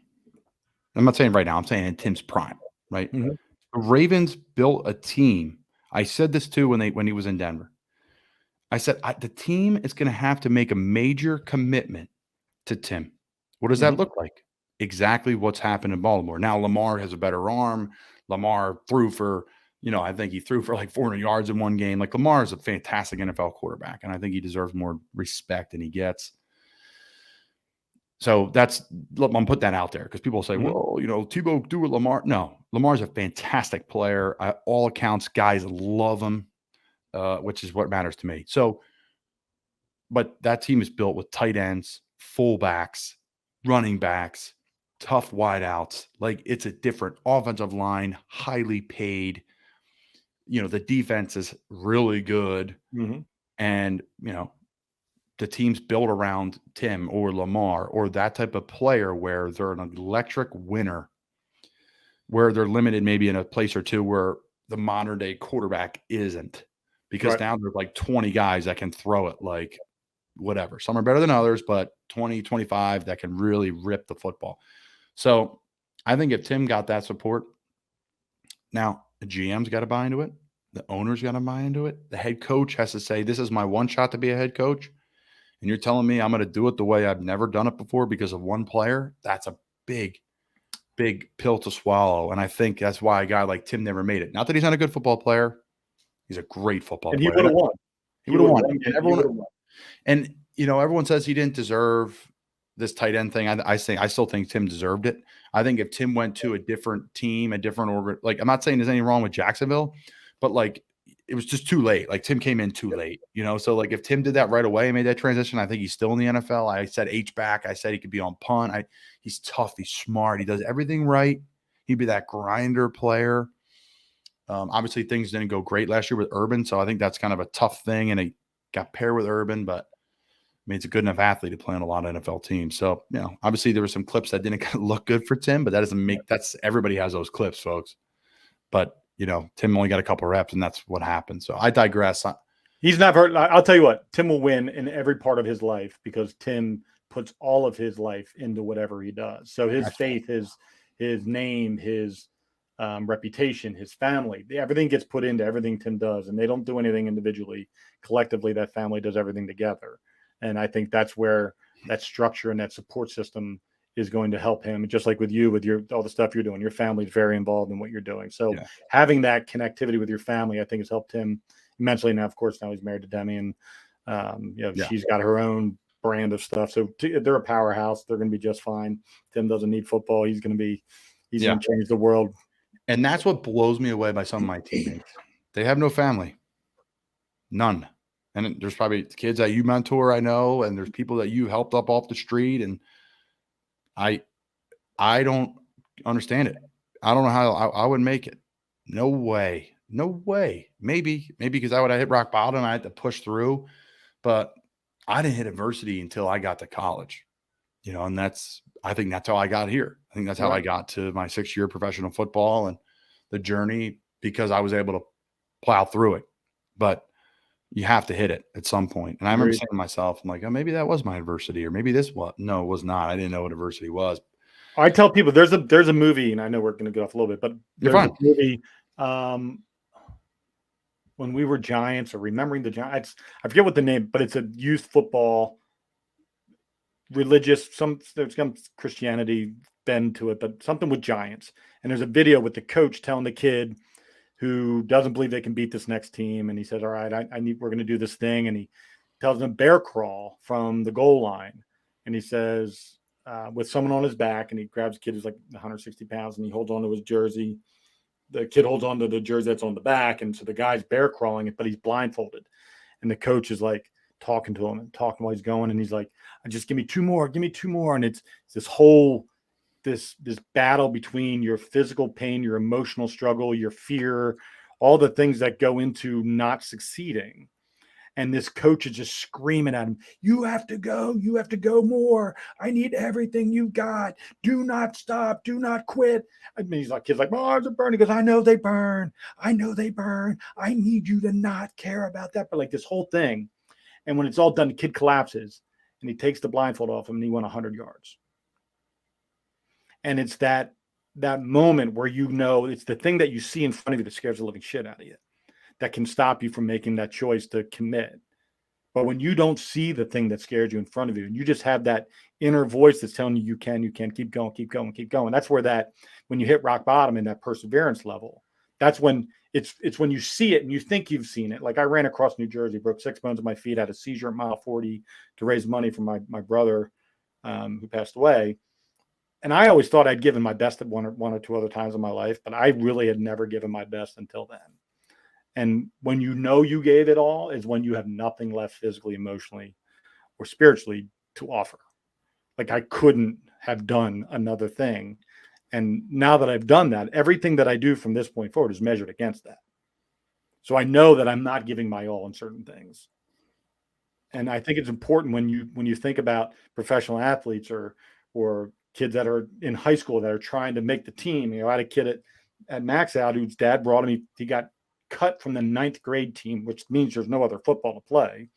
I'm not saying right now, I'm saying in Tim's prime, right? Mm-hmm. The Ravens built a team. I said this too when he was in Denver. I said, the team is going to have to make a major commitment to Tim. What does that look like? Exactly what's happened in Baltimore. Now, Lamar has a better arm. Lamar threw for, I think he threw for like 400 yards in one game. Like, Lamar is a fantastic NFL quarterback, and I think he deserves more respect than he gets. So I'm put that out there because people say, Mhm. well, Tebow do with Lamar. No, Lamar's a fantastic player. All accounts, guys love him, which is what matters to me. So, but that team is built with tight ends, fullbacks, running backs, tough wideouts. Like it's a different offensive line, highly paid. The defense is really good. Mhm. And, the team's built around Tim or Lamar or that type of player where they're an electric winner, where they're limited maybe in a place or two where the modern day quarterback isn't, because Right. now there's like 20 guys that can throw it like whatever. Some are better than others, but 20, 25 that can really rip the football. So I think if Tim got that support, now the GM's got to buy into it. The owner's got to buy into it. The head coach has to say, this is my one shot to be a head coach. And you're telling me I'm going to do it the way I've never done it before because of one player? That's a big, big pill to swallow. And I think that's why a guy like Tim never made it. Not that he's not a good football player. He's a great football And he player. would have won. He would have won. And And everyone says he didn't deserve this tight end thing. I still think Tim deserved it. I think if Tim went to a different team, a different organ, like I'm not saying there's anything wrong with Jacksonville, but like it was just too late. Like Tim came in too late, So like if Tim did that right away and made that transition, I think he's still in the NFL. I said H-back. I said he could be on punt. He's tough. He's smart. He does everything right. He'd be that grinder player. Obviously things didn't go great last year with Urban, so I think that's kind of a tough thing, and he got paired with Urban, but I mean, it's a good enough athlete to play on a lot of NFL teams. So, obviously there were some clips that didn't look good for Tim, but that doesn't make everybody has those clips, folks. But, Tim only got a couple of reps, and that's what happened. So I digress. He's not hurt. I'll tell you what, Tim will win in every part of his life because Tim puts all of his life into whatever he does. So his faith, his name, his reputation, his family, everything gets put into everything Tim does, and they don't do anything individually. Collectively, that family does everything together. And I think that's where that structure and that support system is going to help him. Just like with you, with all the stuff you're doing, your family's very involved in what you're doing. So having that connectivity with your family, I think has helped him immensely. Now, of course, now he's married to Demi, and she's got her own brand of stuff. So they're a powerhouse. They're going to be just fine. Tim doesn't need football. He's going to change the world. And that's what blows me away by some of my teammates. They have no family. None. And there's probably kids that you mentor, I know, and there's people that you helped up off the street. And I don't understand it. I don't know how I would make it. No way. No way. Maybe because I would have hit rock bottom and I had to push through. But I didn't hit adversity until I got to college. And I think that's how I got here. I think that's how I got to my 6-year professional football and the journey, because I was able to plow through it. But you have to hit it at some point. And I remember saying to myself, I'm like, oh, maybe that was my adversity, or maybe this was. No, it was not. I didn't know what adversity was. I tell people there's a movie, and I know we're going to get off a little bit, but there's a movie when we were Giants, or Remembering the Giants. I forget what the name, but it's a youth football, religious, there's some Christianity bend to it, but something with Giants. And there's a video with the coach telling the kid who doesn't believe they can beat this next team. And he says, all right, we're going to do this thing. And he tells them bear crawl from the goal line. And he says, with someone on his back, and he grabs a kid who's like 160 pounds, and he holds onto his jersey. The kid holds onto the jersey that's on the back. And so the guy's bear crawling it, but he's blindfolded. And the coach is like talking to him and talking while he's going. And he's like, just give me two more. And it's this whole, this battle between your physical pain, your emotional struggle, your fear, all the things that go into not succeeding. And this coach is just screaming at him, you have to go more. I need everything you got. Do not stop. Do not quit. I mean, he's like, kids like, my arms are burning. He goes, I know they burn. I need you to not care about that. But like this whole thing. And when it's all done, the kid collapses and he takes the blindfold off him and he went 100 yards. And it's that moment where it's the thing that you see in front of you that scares the living shit out of you, that can stop you from making that choice to commit. But when you don't see the thing that scares you in front of you, and you just have that inner voice that's telling you can, keep going. That's where when you hit rock bottom in that perseverance level, that's when it's when you see it and you think you've seen it. Like I ran across New Jersey, broke 6 bones in my feet, had a seizure at mile 40 to raise money for my brother who passed away. And I always thought I'd given my best at one or two other times in my life, but I really had never given my best until then. And when you know you gave it all is when you have nothing left physically, emotionally, or spiritually to offer. Like I couldn't have done another thing. And now that I've done that, everything that I do from this point forward is measured against that. So I know that I'm not giving my all in certain things. And I think it's important when you think about professional athletes or kids that are in high school that are trying to make the team. I had a kid at Max out whose dad brought him. He got cut from the 9th grade team, which means there's no other football to play.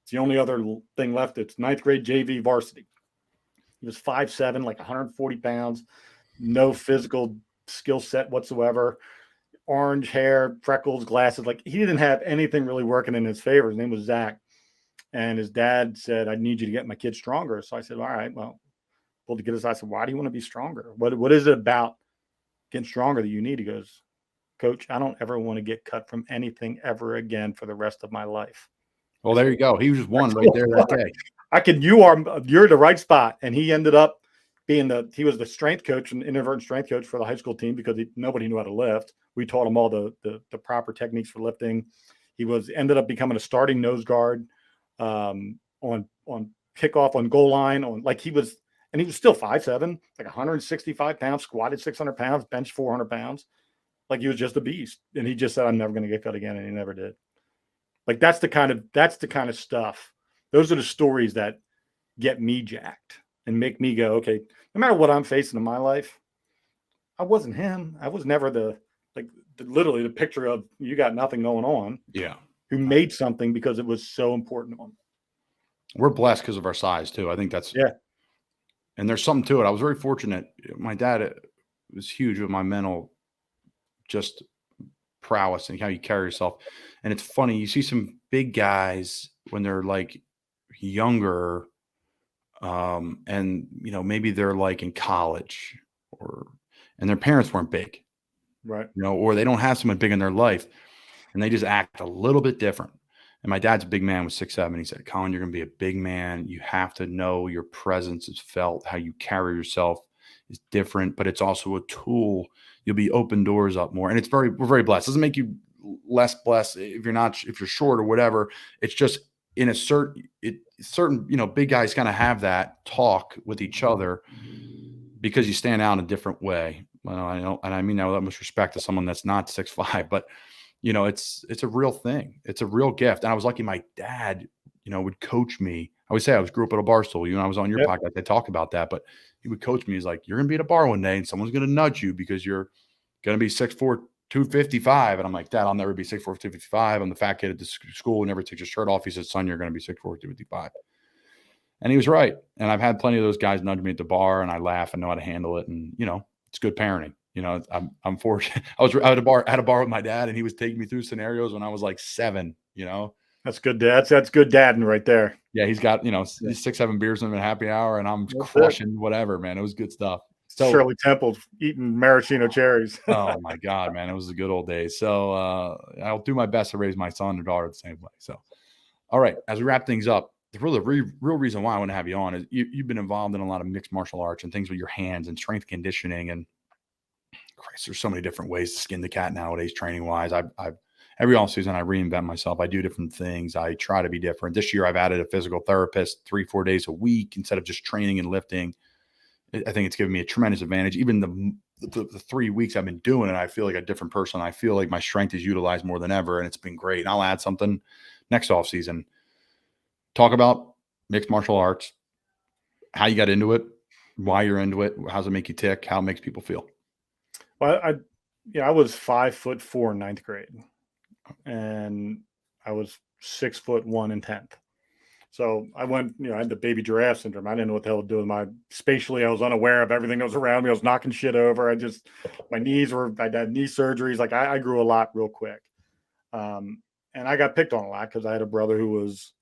It's the only other thing left. It's 9th grade JV varsity. He was 5'7", like 140 pounds, no physical skill set whatsoever, orange hair, freckles, glasses. Like he didn't have anything really working in his favor. His name was Zach. And his dad said, I need you to get my kid stronger. So I said, all right, well, to get us, I said, why do you want to be stronger? What is it about getting stronger that you need? He goes, Coach, I don't ever want to get cut from anything ever again for the rest of my life. Well, there you go. He was just one right there that day. You're at the right spot. And he ended up being he was the strength coach and inadvertent strength coach for the high school team because nobody knew how to lift. We taught him all the proper techniques for lifting. He ended up becoming a starting nose guard on kickoff, on goal line, he was still 5'7", like 165 pounds, squatted 600 pounds, bench 400 pounds. Like he was just a beast. And he just said, I'm never going to get cut again. And he never did. Like that's the kind of stuff. Those are the stories that get me jacked and make me go, okay, no matter what I'm facing in my life, I wasn't him. I was never literally the picture of you got nothing going on. Yeah. Who made something because it was so important to him. We're blessed because of our size too. I think that's, and there's something to it. I was very fortunate. My dad was huge with my mental just prowess and how you carry yourself. And it's funny, you see some big guys when they're like younger, and maybe they're like in college and their parents weren't big, right? Or they don't have someone big in their life and they just act a little bit different. And my dad's a big man, was 6'7". He said, Colin, you're going to be a big man. You have to know your presence is felt, how you carry yourself is different, but it's also a tool. You'll be open doors up more. And we're very blessed. It doesn't make you less blessed if you're short or whatever. It's just in a certain, big guys kind of have that talk with each other because you stand out in a different way. Well, I know, and I mean that with utmost respect to someone that's not 6'5", but it's a real thing. It's a real gift. And I was lucky my dad, would coach me. I would say I grew up at a bar stool. I was on your podcast. I talked about that, but he would coach me. He's like, you're going to be at a bar one day and someone's going to nudge you because you're going to be 6'4", 255. And I'm like, Dad, I'll never be 6'4", 255. I'm the fat kid at the school who never takes his shirt off. He said, son, you're going to be 6'4", 255. And he was right. And I've had plenty of those guys nudge me at the bar and I laugh and know how to handle it. And, it's good parenting. I'm fortunate. I was at a bar with my dad and he was taking me through scenarios when I was like 7, That's good, Dad. That's good dadding right there. Yeah. He's got, 6, 7 beers in a happy hour and I'm crushing whatever, man. It was good stuff. So Shirley Temple eating maraschino cherries. Oh my God, man. It was the good old days. So I'll do my best to raise my son or daughter the same way. So, all right. As we wrap things up, the real reason why I want to have you on is you've been involved in a lot of mixed martial arts and things with your hands and strength conditioning. And Christ, there's so many different ways to skin the cat nowadays, training wise. Every offseason I reinvent myself. I do different things. I try to be different. This year I've added a physical therapist 3-4 days a week instead of just training and lifting. I think it's given me a tremendous advantage. Even the 3 weeks I've been doing it, I feel like a different person. I feel like my strength is utilized more than ever, and it's been great. And I'll add something next offseason. Talk about mixed martial arts, how you got into it, why you're into it, how does it make you tick, how it makes people feel. Well, I was 5'4" in 9th grade, and I was 6'1" in 10th. So I went, I had the baby giraffe syndrome. I didn't know what the hell to do with my spatially. I was unaware of everything that was around me. I was knocking shit over. My knees I had knee surgeries. Like I grew a lot real quick. And I got picked on a lot because I had a brother who was,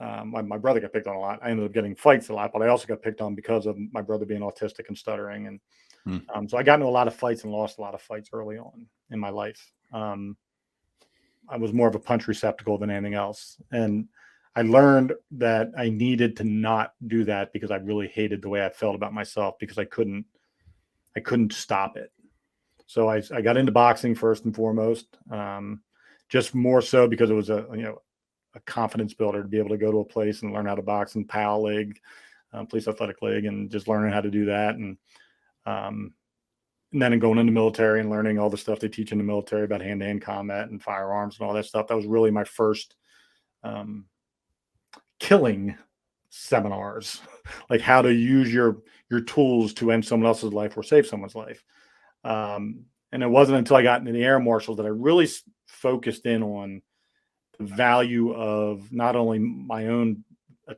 my brother got picked on a lot. I ended up getting fights a lot, but I also got picked on because of my brother being autistic and stuttering. And so I got into a lot of fights and lost a lot of fights early on in my life. I was more of a punch receptacle than anything else. And I learned that I needed to not do that because I really hated the way I felt about myself because I couldn't stop it. So I got into boxing first and foremost, just more so because it was a confidence builder to be able to go to a place and learn how to box in PAL league, police athletic league, and just learning how to do that. And then going into military and learning all the stuff they teach in the military about hand-to-hand combat and firearms and all that stuff. That was really my first killing seminars, like how to use your tools to end someone else's life or save someone's life. And it wasn't until I got into the air marshals that I really focused in on the value of not only my own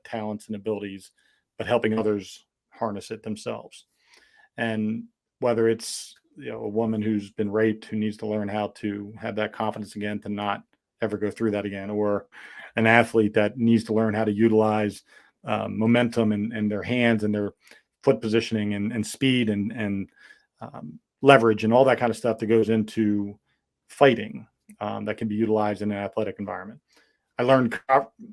talents and abilities, but helping others harness it themselves. And whether it's a woman who's been raped who needs to learn how to have that confidence again to not ever go through that again, or an athlete that needs to learn how to utilize momentum and their hands and their foot positioning and speed and leverage and all that kind of stuff that goes into fighting that can be utilized in an athletic environment. I learned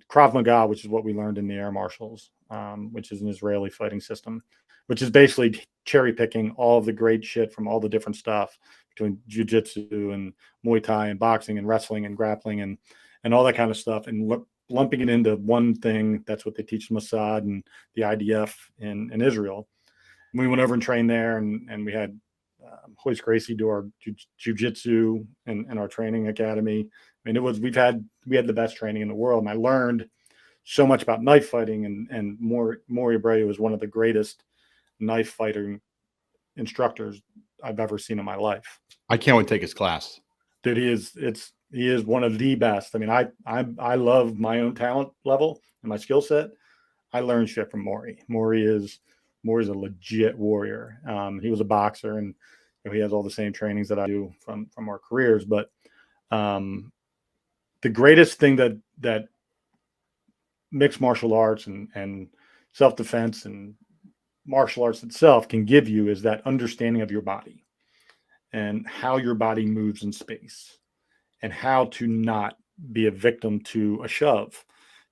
Krav Maga, which is what we learned in the Air Marshals, which is an Israeli fighting system, which is basically cherry picking all of the great shit from all the different stuff between jiu-jitsu and Muay Thai and boxing and wrestling and grappling and all that kind of stuff, and lumping it into one thing. That's what they teach Mossad and the IDF in Israel. And we went over and trained there, and we had Hoist Gracie do our jiu-jitsu and our training academy. I mean, we had the best training in the world, and I learned so much about knife fighting. And Maury Abreu was one of the greatest knife fighting instructors I've ever seen in my life. I can't wait to take his class. Dude, he is one of the best. I mean, I love my own talent level and my skill set. I learned shit from Maury. Maury is a legit warrior. He was a boxer, and he has all the same trainings that I do from our careers. But the greatest thing that mixed martial arts and self-defense and martial arts itself can give you is that understanding of your body and how your body moves in space and how to not be a victim to a shove,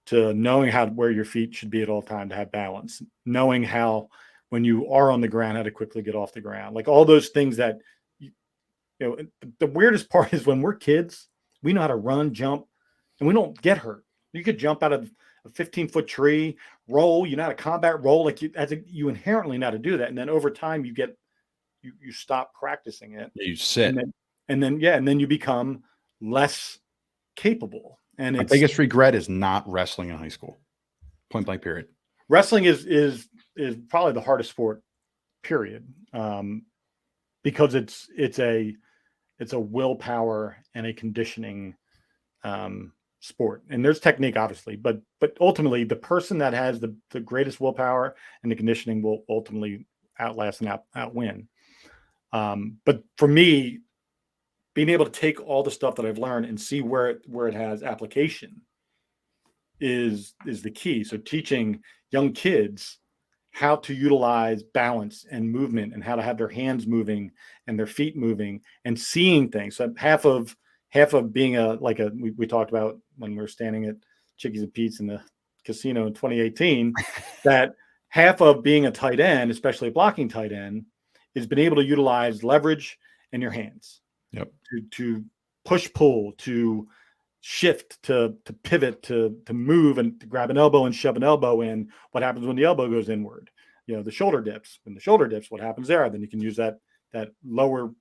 to knowing where your feet should be at all time to have balance, knowing how when you are on the ground, how to quickly get off the ground, like all those things that, the weirdest part is when we're kids, we know how to run, jump, and we don't get hurt. You could jump out of a 15-foot tree, roll, you know how to combat roll, like you inherently know how to do that. And then over time you stop practicing it. You sit. And then you become less capable. And my biggest regret is not wrestling in high school. Point blank period. Wrestling is probably the hardest sport, period. Because it's a willpower and a conditioning sport. And there's technique, obviously, but ultimately the person that has the greatest willpower and the conditioning will ultimately outlast and outwin. But for me, being able to take all the stuff that I've learned and see where it has application is the key. So teaching young kids how to utilize balance and movement and how to have their hands moving and their feet moving and seeing things. So half of being we talked about when we were standing at Chickies and Pete's in the casino in 2018, that half of being a tight end, especially a blocking tight end, is being able to utilize leverage in your hands. Yep. To push, pull, to shift, to pivot, to move and to grab an elbow and shove an elbow in. What happens when the elbow goes inward? The shoulder dips. When the shoulder dips, what happens there? Then you can use that lower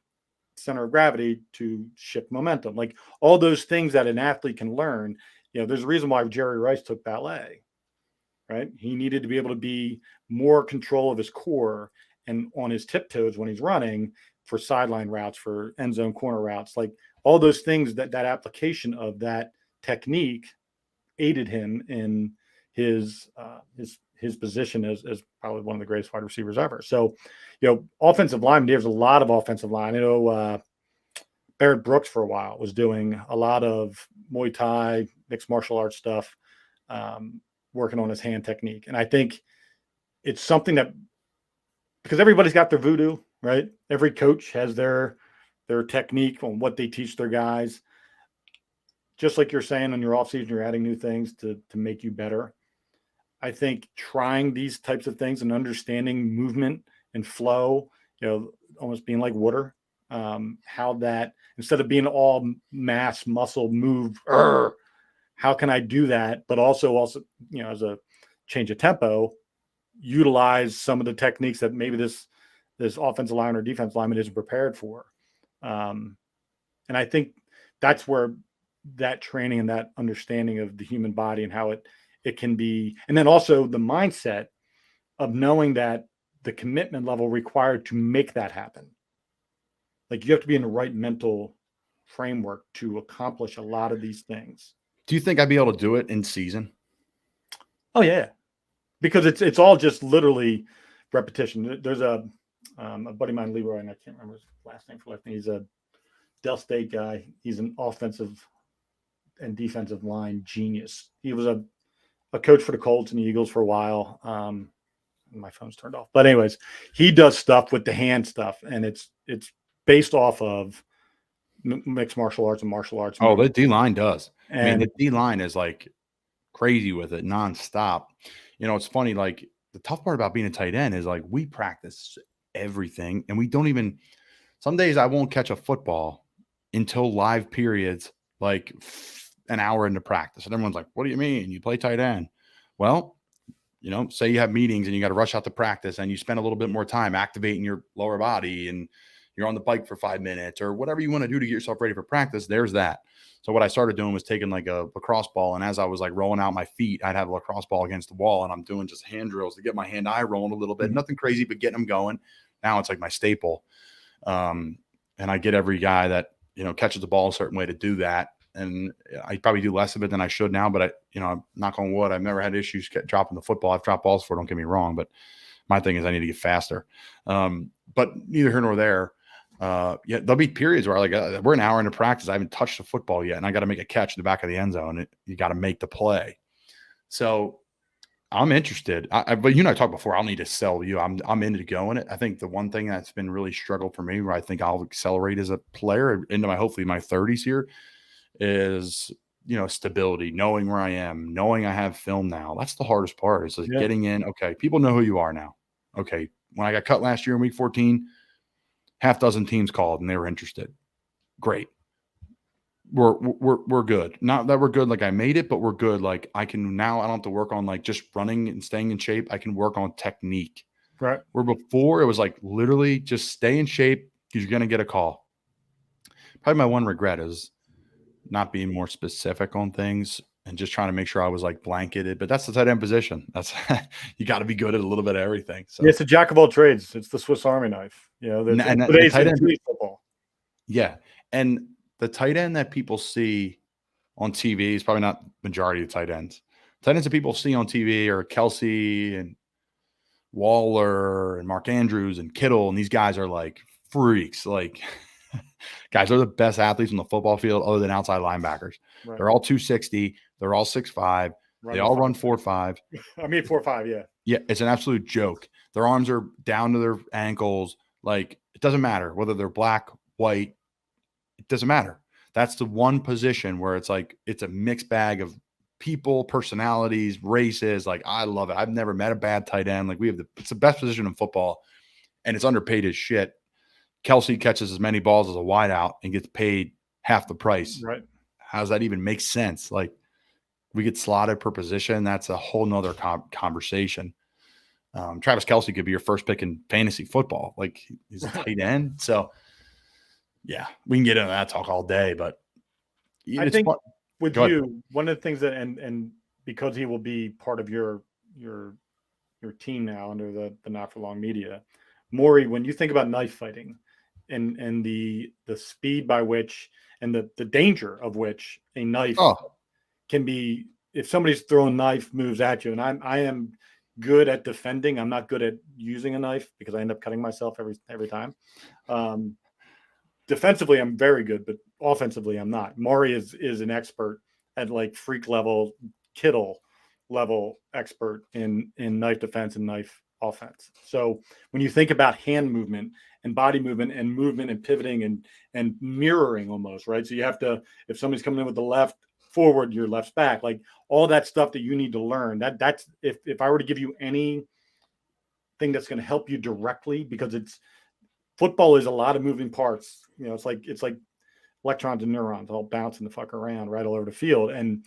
center of gravity to shift momentum. Like all those things that an athlete can learn. There's a reason why Jerry Rice took ballet, right? He needed to be able to be more control of his core and on his tiptoes when he's running for sideline routes, for end zone corner routes, like all those things that application of that technique aided him in his position as probably one of the greatest wide receivers ever. So, offensive line, there's a lot of offensive line. I know Barrett Brooks for a while was doing a lot of Muay Thai, mixed martial arts stuff, working on his hand technique. And I think it's something that, because everybody's got their voodoo, right? Every coach has their technique on what they teach their guys. just like you're saying on your off season, you're adding new things to make you better. I think trying these types of things and understanding movement and flow, almost being like water, how that instead of being all mass muscle move, how can I do that? But also, as a change of tempo, utilize some of the techniques that maybe this offensive lineman or defensive lineman isn't prepared for. And I think that's where that training and that understanding of the human body and how it can be, and then also the mindset of knowing that the commitment level required to make that happen. Like you have to be in the right mental framework to accomplish a lot of these things. Do you think I'd be able to do it in season? Oh yeah, because it's all just literally repetition. There's a buddy of mine, Leroy, and I can't remember his last name for life. He's a Del State guy. He's an offensive and defensive line genius. He was a coach for the Colts and the Eagles for a while. My phone's turned off, but anyways, he does stuff with the hand stuff, and it's based off of mixed martial arts and martial arts. Oh, the D line does. And, I mean, the D line is like crazy with it nonstop. It's funny. Like the tough part about being a tight end is like we practice everything, and we don't even. Some days I won't catch a football until live periods, like an hour into practice, and everyone's like, "What do you mean? You play tight end?" Well, say you have meetings and you got to rush out to practice, and you spend a little bit more time activating your lower body, and you're on the bike for 5 minutes or whatever you want to do to get yourself ready for practice. There's that. So what I started doing was taking like a lacrosse ball, and as I was like rolling out my feet, I'd have a lacrosse ball against the wall, and I'm doing just hand drills to get my hand-eye rolling a little bit. Nothing crazy, but getting them going. Now it's like my staple. And I get every guy that, catches the ball a certain way to do that. And I probably do less of it than I should now, but I'm knock on wood, I've never had issues dropping the football. I've dropped balls before, don't get me wrong, but my thing is I need to get faster. But neither here nor there. There'll be periods where we're an hour into practice. I haven't touched the football yet, and I got to make a catch in the back of the end zone. You got to make the play. So I'm interested. But you and I talked before. I'll need to sell you. I'm into going it. I think the one thing that's been really struggled for me, where I think I'll accelerate as a player into hopefully my 30s here, is stability, knowing where I am, knowing I have film now. That's the hardest part. Is like getting in. Okay, people know who you are now. Okay, when I got cut last year in week 14. Half dozen teams called and they were interested. Great. We're good. Not that we're good like I made it, but we're good. Like I can now, I don't have to work on like just running and staying in shape. I can work on technique. Right. Where before it was like literally just stay in shape because you're going to get a call. Probably my one regret is not being more specific on things and just trying to make sure I was like blanketed. But that's the tight end position. That's you got to be good at a little bit of everything. So it's a jack of all trades. It's the Swiss Army knife. The tight end football. Yeah, and the tight end that people see on TV is probably not majority of tight ends. Tight ends that people see on TV are Kelsey and Waller and Mark Andrews and Kittle, and these guys are like freaks. Like guys are the best athletes on the football field other than outside linebackers. Right. They're all 260. They're all 6'5". They all run 4.5. I mean 4.5, yeah. Yeah, it's an absolute joke. Their arms are down to their ankles. Like, it doesn't matter whether they're black, white. It doesn't matter. That's the one position where it's like it's a mixed bag of people, personalities, races. Like, I love it. I've never met a bad tight end. Like, it's the best position in football, and it's underpaid as shit. Kelsey catches as many balls as a wideout and gets paid half the price. Right. How does that even make sense? Like, we get slotted per position. That's a whole nother conversation. Travis Kelsey could be your first pick in fantasy football. Like, he's a tight end. So, yeah, we can get into that talk all day. But I think with you, one of the things that and because he will be part of your team now under the Not For Long media, Maury, when you think about knife fighting and the speed by which and the danger of which a knife can be, if somebody's throwing knife moves at you, and I am good at defending. I'm not good at using a knife because I end up cutting myself every time. Defensively, I'm very good, but offensively, I'm not. Maury is an expert at like freak level, Kittle level expert in knife defense and knife offense. So when you think about hand movement and body movement and pivoting and mirroring almost, right? So you have to, if somebody's coming in with the left, forward, your left's back, like all that stuff that you need to learn. That's if I were to give you anything that's going to help you directly, because football is a lot of moving parts. It's like electrons and neurons all bouncing the fuck around right all over the field. And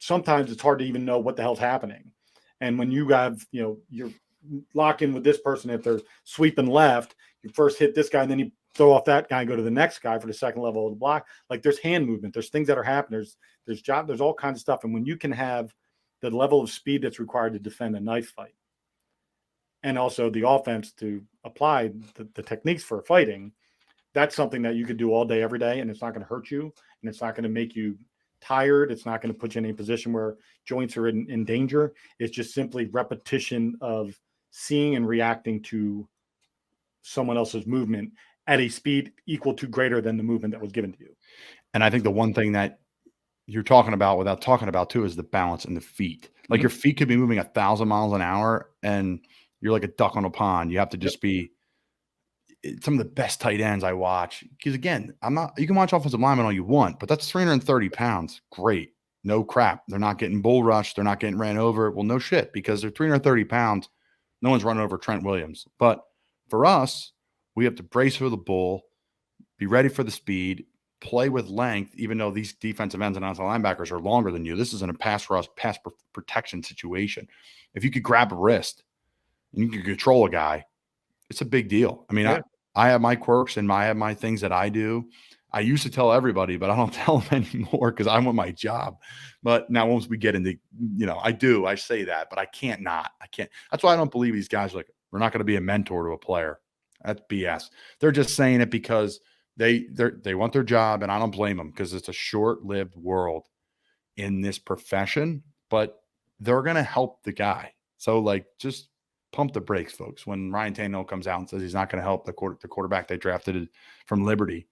sometimes it's hard to even know what the hell's happening. And when you have, you're locked in with this person, if they're sweeping left, you first hit this guy and then you throw off that guy and go to the next guy for the second level of the block. Like there's hand movement, there's things that are happening. There's all kinds of stuff. And when you can have the level of speed that's required to defend a knife fight, and also the offense to apply the techniques for fighting, that's something that you could do all day, every day, and it's not going to hurt you, and it's not going to make you tired. It's not going to put you in a position where joints are in danger. It's just simply repetition of seeing and reacting to someone else's movement at a speed equal to greater than the movement that was given to you. And I think the one thing that you're talking about without talking about too is the balance in the feet. Like your feet could be moving 1,000 miles an hour and you're like a duck on a pond. You have to just be some of the best tight ends I watch. Because again, you can watch offensive linemen all you want, but that's 330 pounds. Great. No crap. They're not getting bull rushed. They're not getting ran over. Well, no shit, because they're 330 pounds. No one's running over Trent Williams. But for us, we have to brace for the bull, be ready for the speed, play with length, even though these defensive ends and outside linebackers are longer than you. This isn't a pass protection situation. If you could grab a wrist and you can control a guy, it's a big deal. I mean, I have my quirks and I have my things that I do. I used to tell everybody, but I don't tell them anymore because I want my job. But now once we get into, I say that, but I can't. That's why I don't believe these guys are like, we're not going to be a mentor to a player. That's BS. They're just saying it because they want their job, and I don't blame them because it's a short-lived world in this profession, but they're going to help the guy. So just pump the brakes, folks. When Ryan Tannehill comes out and says he's not going to help the quarterback they drafted from Liberty,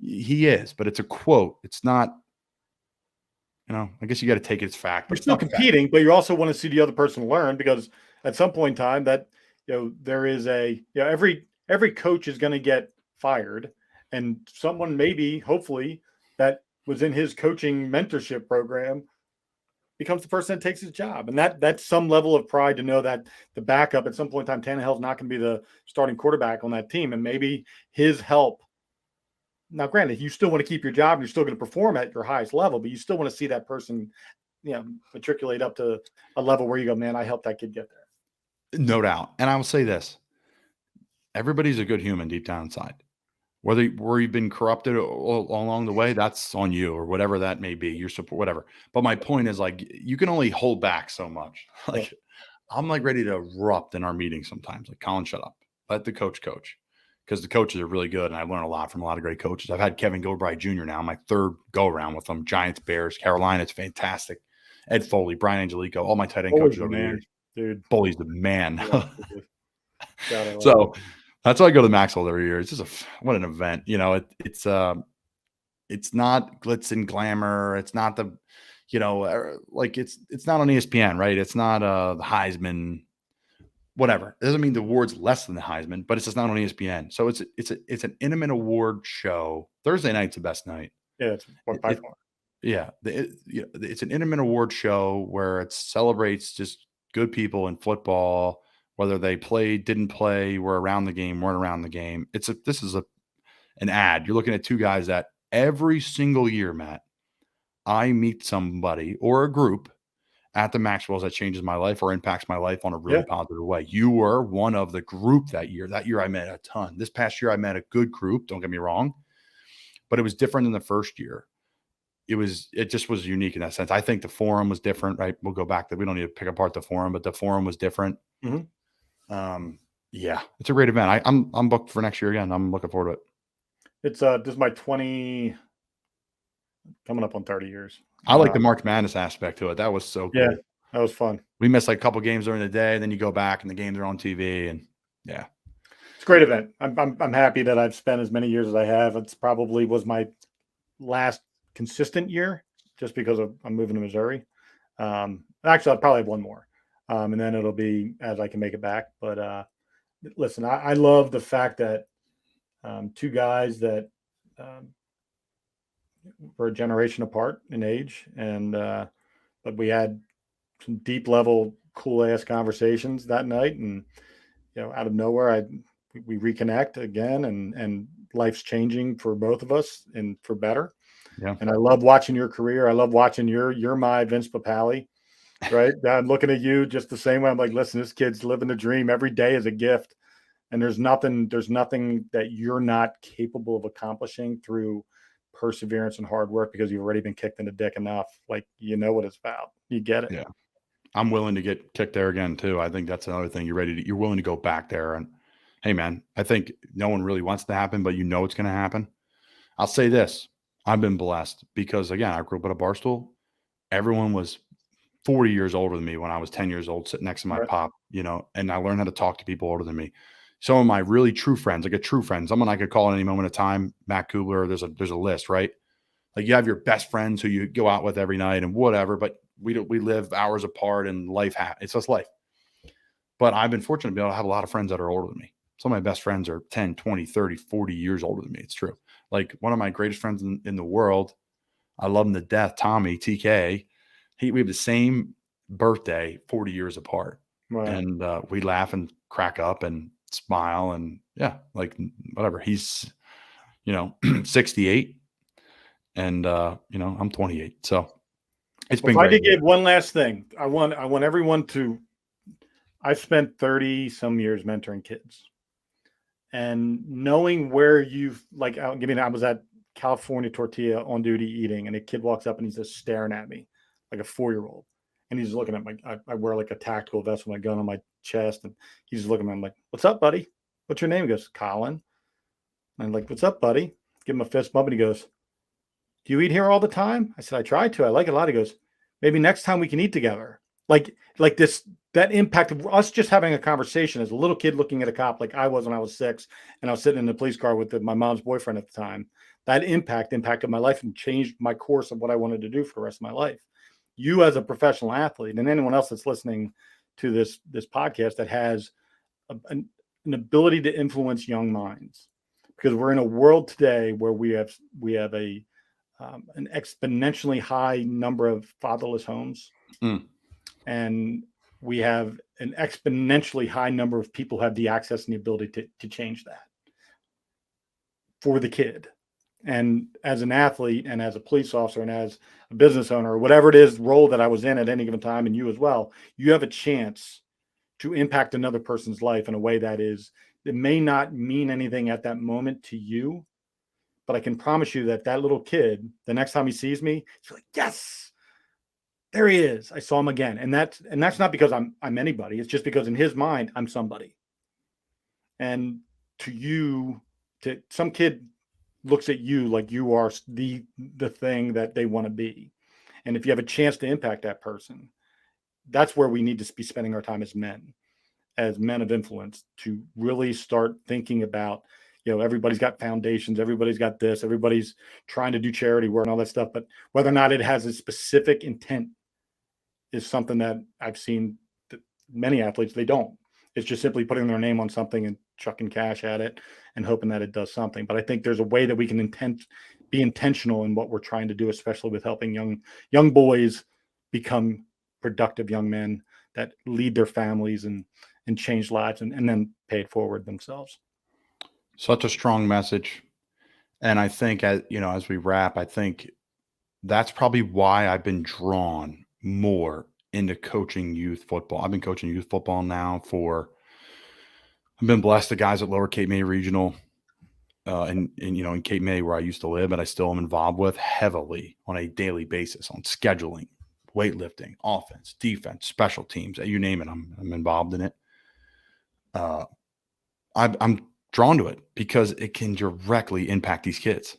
he is, but it's a quote. It's not, I guess you got to take it as fact. But you're still competing, but you also want to see the other person learn, because at some point in time that, there is every coach is going to get fired, and someone hopefully that was in his coaching mentorship program becomes the person that takes his job. And that's some level of pride to know that the backup at some point in time, Tannehill's not going to be the starting quarterback on that team. And maybe his help. Now, granted, you still want to keep your job and you're still going to perform at your highest level, but you still want to see that person, matriculate up to a level where you go, man, I helped that kid get there. No doubt. And I will say this. Everybody's a good human deep down inside. Whether you've been corrupted along the way, that's on you, or whatever that may be, your support, whatever. But my point is, you can only hold back so much. I'm ready to erupt in our meetings sometimes. Colin, shut up. Let the coach, because the coaches are really good, and I learn a lot from a lot of great coaches. I've had Kevin Gilbride Jr. now, my third go around with them. Giants, Bears, Carolina, it's fantastic. Ed Foley, Brian Angelico, all my tight end coaches over the years. Dude, Foley's the man. So that's why I go to Maxwell every year. It's just what an event. It's not glitz and glamour. It's not the, it's not on ESPN, right? It's not the Heisman, whatever. It doesn't mean the award's less than the Heisman, but it's just not on ESPN. So it's an intimate award show. Thursday night's the best night. Yeah, it's by far. Yeah, it's an intimate award show where it celebrates just good people in football. Whether they played, didn't play, were around the game, weren't around the game. This is an ad. You're looking at two guys that every single year, Matt, I meet somebody or a group at the Maxwell's that changes my life or impacts my life on a really positive way. You were one of the group that year. That year I met a ton. This past year I met a good group, don't get me wrong, but it was different than the first year. It just was unique in that sense. I think the forum was different, right? We'll go back to, we don't need to pick apart the forum, but the forum was different. Mm-hmm. Yeah, it's a great event. I'm booked for next year again. I'm looking forward to it. It's this is my 20 coming up on 30 years. I like the March Madness aspect to it. That was so cool. Yeah, that was fun. We missed a couple games during the day, and then you go back and the games are on TV, and yeah. It's a great event. I'm happy that I've spent as many years as I have. It's probably was my last consistent year just because I'm moving to Missouri. Actually, I'll probably have one more. And then it'll be as I can make it back. But listen, I love the fact that two guys that we're a generation apart in age, and but we had some deep level, cool ass conversations that night, and out of nowhere, we reconnect again, and life's changing for both of us and for better. Yeah. And I love watching your career. I love watching you're my Vince Papale, right? I'm looking at you just the same way. I'm like, listen, this kid's living the dream. Every day is a gift. And there's nothing that you're not capable of accomplishing through perseverance and hard work, because you've already been kicked in the dick enough. Like, you know what it's about. You get it. Yeah. I'm willing to get kicked there again too. I think that's another thing. You're willing to go back there. And hey, man, I think no one really wants to happen, but it's going to happen. I'll say this. I've been blessed because, again, I grew up at a bar stool. Everyone was 40 years older than me when I was 10 years old, sitting next to my Right. pop, and I learned how to talk to people older than me. Some of my really true friends, like a true friend, someone I could call at any moment of time, Matt Cubbler, there's a list, right? Like you have your best friends who you go out with every night and whatever, but we live hours apart and life it's just life. But I've been fortunate to be able to have a lot of friends that are older than me. Some of my best friends are 10, 20, 30, 40 years older than me. It's true. Like one of my greatest friends in the world, I love him to death, Tommy, TK. We have the same birthday, 40 years apart. Wow. And we laugh and crack up and smile and like whatever. He's, 68 and, I'm 28. So it's been If I great. did give one last thing, I want everyone to, I spent 30 some years mentoring kids, and knowing where I was at California Tortilla on duty eating, and a kid walks up and he's just staring at me like a 4-year-old. And he's looking at I wear like a tactical vest with my gun on my chest. And he's looking at me. I'm like, what's up, buddy? What's your name? He goes, Colin. And I'm like, what's up, buddy? Give him a fist bump. And he goes, do you eat here all the time? I said, I try to. I like it a lot. He goes, maybe next time we can eat together. Like this, that impact of us just having a conversation as a little kid looking at a cop like I was when I was 6, and I was sitting in the police car with my mom's boyfriend at the time. That impacted my life and changed my course of what I wanted to do for the rest of my life. You as a professional athlete, and anyone else that's listening to this podcast that has an ability to influence young minds, because we're in a world today where we have an exponentially high number of fatherless homes. And we have an exponentially high number of people who have the access and the ability to change that for the kid. And as an athlete and as a police officer and as a business owner, or whatever it is role that I was in at any given time, and you as well, you have a chance to impact another person's life in a way that may not mean anything at that moment to you, but I can promise you that little kid, the next time he sees me, he's like, yes, there he is. I saw him again. And that's not because I'm anybody. It's just because in his mind, I'm somebody. And to some kid looks at you like you are the thing that they want to be. And if you have a chance to impact that person, that's where we need to be spending our time as men of influence, to really start thinking about, everybody's got foundations, everybody's got this, everybody's trying to do charity work and all that stuff. But whether or not it has a specific intent is something that I've seen that many athletes, they don't. It's just simply putting their name on something and chucking cash at it and hoping that it does something. But I think there's a way that we can be intentional in what we're trying to do, especially with helping young boys become productive young men that lead their families and change lives and then pay it forward themselves. Such a strong message. And I think as we wrap, I think that's probably why I've been drawn more into coaching youth football. I've been coaching youth football now I've been blessed. The guys at Lower Cape May Regional in Cape May, where I used to live, and I still am involved with heavily on a daily basis on scheduling, weightlifting, offense, defense, special teams, you name it. I'm involved in it. I'm drawn to it because it can directly impact these kids.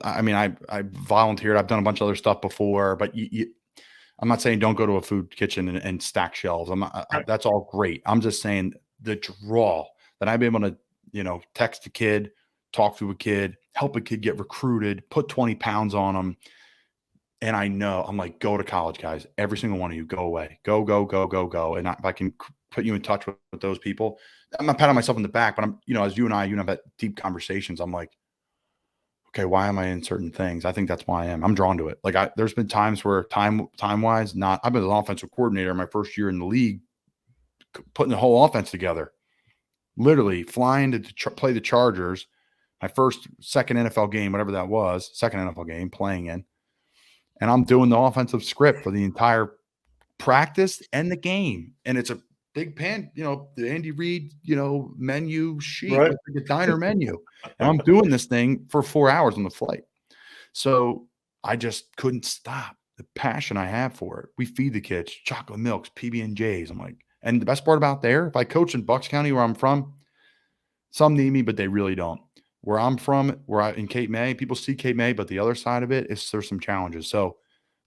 I mean, I volunteered. I've done a bunch of other stuff before, but I'm not saying don't go to a food kitchen and stack shelves. That's all great. I'm just saying the draw that I've been able to, text a kid, talk to a kid, help a kid get recruited, put 20 pounds on them. And I know I'm like, go to college, guys. Every single one of you, go away, go. And if I can put you in touch with those people, I'm not patting myself on the back, but I'm, as you and I, have that deep conversations. I'm like, okay, why am I in certain things? I think that's why I am. I'm drawn to it. Like there's been times where time wise, I've been an offensive coordinator my first year in the league, putting the whole offense together, literally flying to play the Chargers, my second NFL game, whatever that was, second NFL game playing in. And I'm doing the offensive script for the entire practice and the game. And it's a big the Andy Reid, menu sheet, Right. like a diner menu. And I'm doing this thing for 4 hours on the flight. So I just couldn't stop the passion I have for it. We feed the kids chocolate milks, PB&Js. I'm like, and the best part about there, if I coach in Bucks County, where I'm from, some need me, but they really don't. Where I'm from, in Cape May, people see Cape May, but the other side of it is there's some challenges. So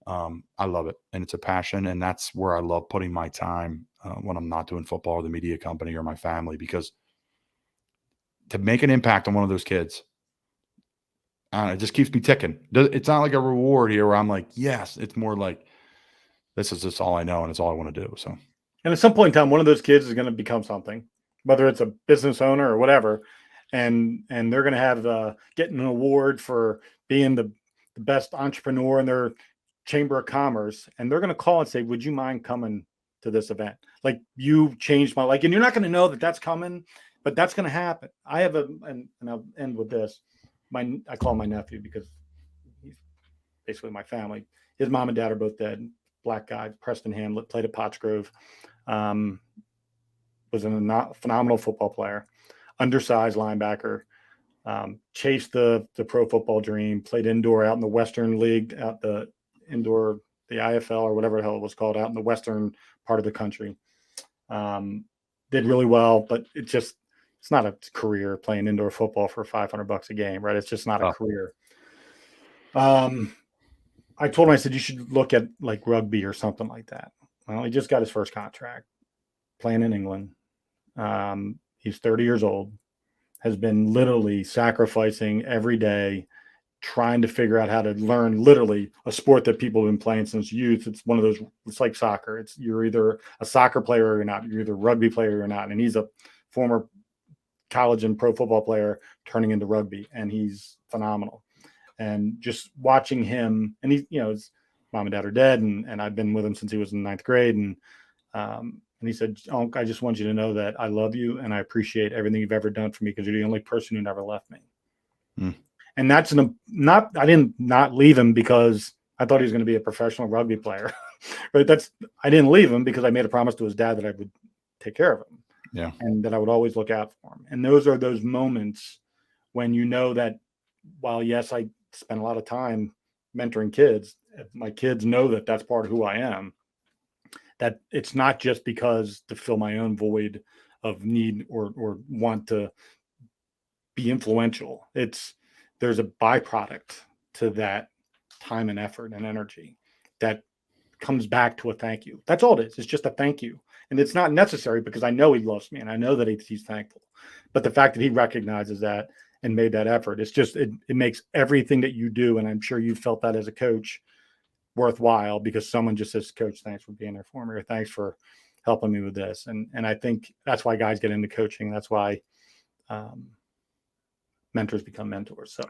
I love it, and it's a passion, and that's where I love putting my time when I'm not doing football or the media company or my family, because to make an impact on one of those kids, it just keeps me ticking. It's not like a reward here where I'm like, yes. It's more like this is just all I know, and it's all I want to do. So, and at some point in time, one of those kids is going to become something, whether it's a business owner or whatever, and they're going to have getting an award for being the best entrepreneur in their chamber of commerce, and they're going to call and say, would you mind coming to this event? Like, you changed my life. And you're not going to know that that's coming, but that's going to happen. I have and I'll end with this. I call my nephew because he's basically my family. His mom and dad are both dead. Black guy, Preston Hamlet, played at Pottsgrove, was a phenomenal football player, undersized linebacker, chased the pro football dream, played indoor out in the Western League, out the indoor, the IFL or whatever the hell it was called, out in the western part of the country. Did really well, but it's not a career playing indoor football for $500 a game, right? It's just not a career. I told him, I said, you should look at like rugby or something like that. Well, he just got his first contract playing in England. He's 30 years old, has been literally sacrificing every day, trying to figure out how to learn literally a sport that people have been playing since youth. It's one of those, it's like soccer. You're either a soccer player or you're not. You're either a rugby player or you're not. And he's a former college and pro football player turning into rugby, and he's phenomenal. And just watching him, and his mom and dad are dead, and I've been with him since he was in ninth grade. And he said, I just want you to know that I love you and I appreciate everything you've ever done for me, because you're the only person who never left me. Mm. And that's I didn't not leave him because I thought he was going to be a professional rugby player. But I didn't leave him because I made a promise to his dad that I would take care of him. Yeah. And that I would always look out for him. And those are those moments when you know that while, yes, I spend a lot of time mentoring kids, my kids know that that's part of who I am, that it's not just because to fill my own void of need or want to be influential. There's a byproduct to that time and effort and energy that comes back to a thank you. That's all it is. It's just a thank you. And it's not necessary because I know he loves me and I know that he's thankful. But the fact that he recognizes that and made that effort, it's just, it makes everything that you do, and I'm sure you felt that as a coach, worthwhile, because someone just says, Coach, thanks for being there for me, or thanks for helping me with this. And I think that's why guys get into coaching. That's why mentors become mentors. So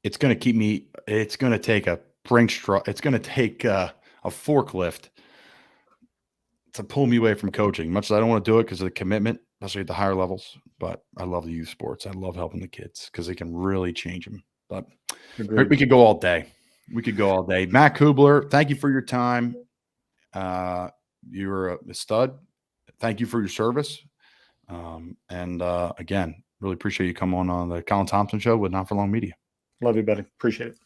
it's going to take a Brinks truck. It's going to take a forklift to pull me away from coaching, much as I don't want to do it because of the commitment, especially at the higher levels. But I love the youth sports. I love helping the kids because they can really change them. But we could go all day. Matt Cubbler, thank you for your time. You're a stud. Thank you for your service. And again, really appreciate you coming on the Colin Thompson Show with Not For Long Media. Love you, buddy. Appreciate it.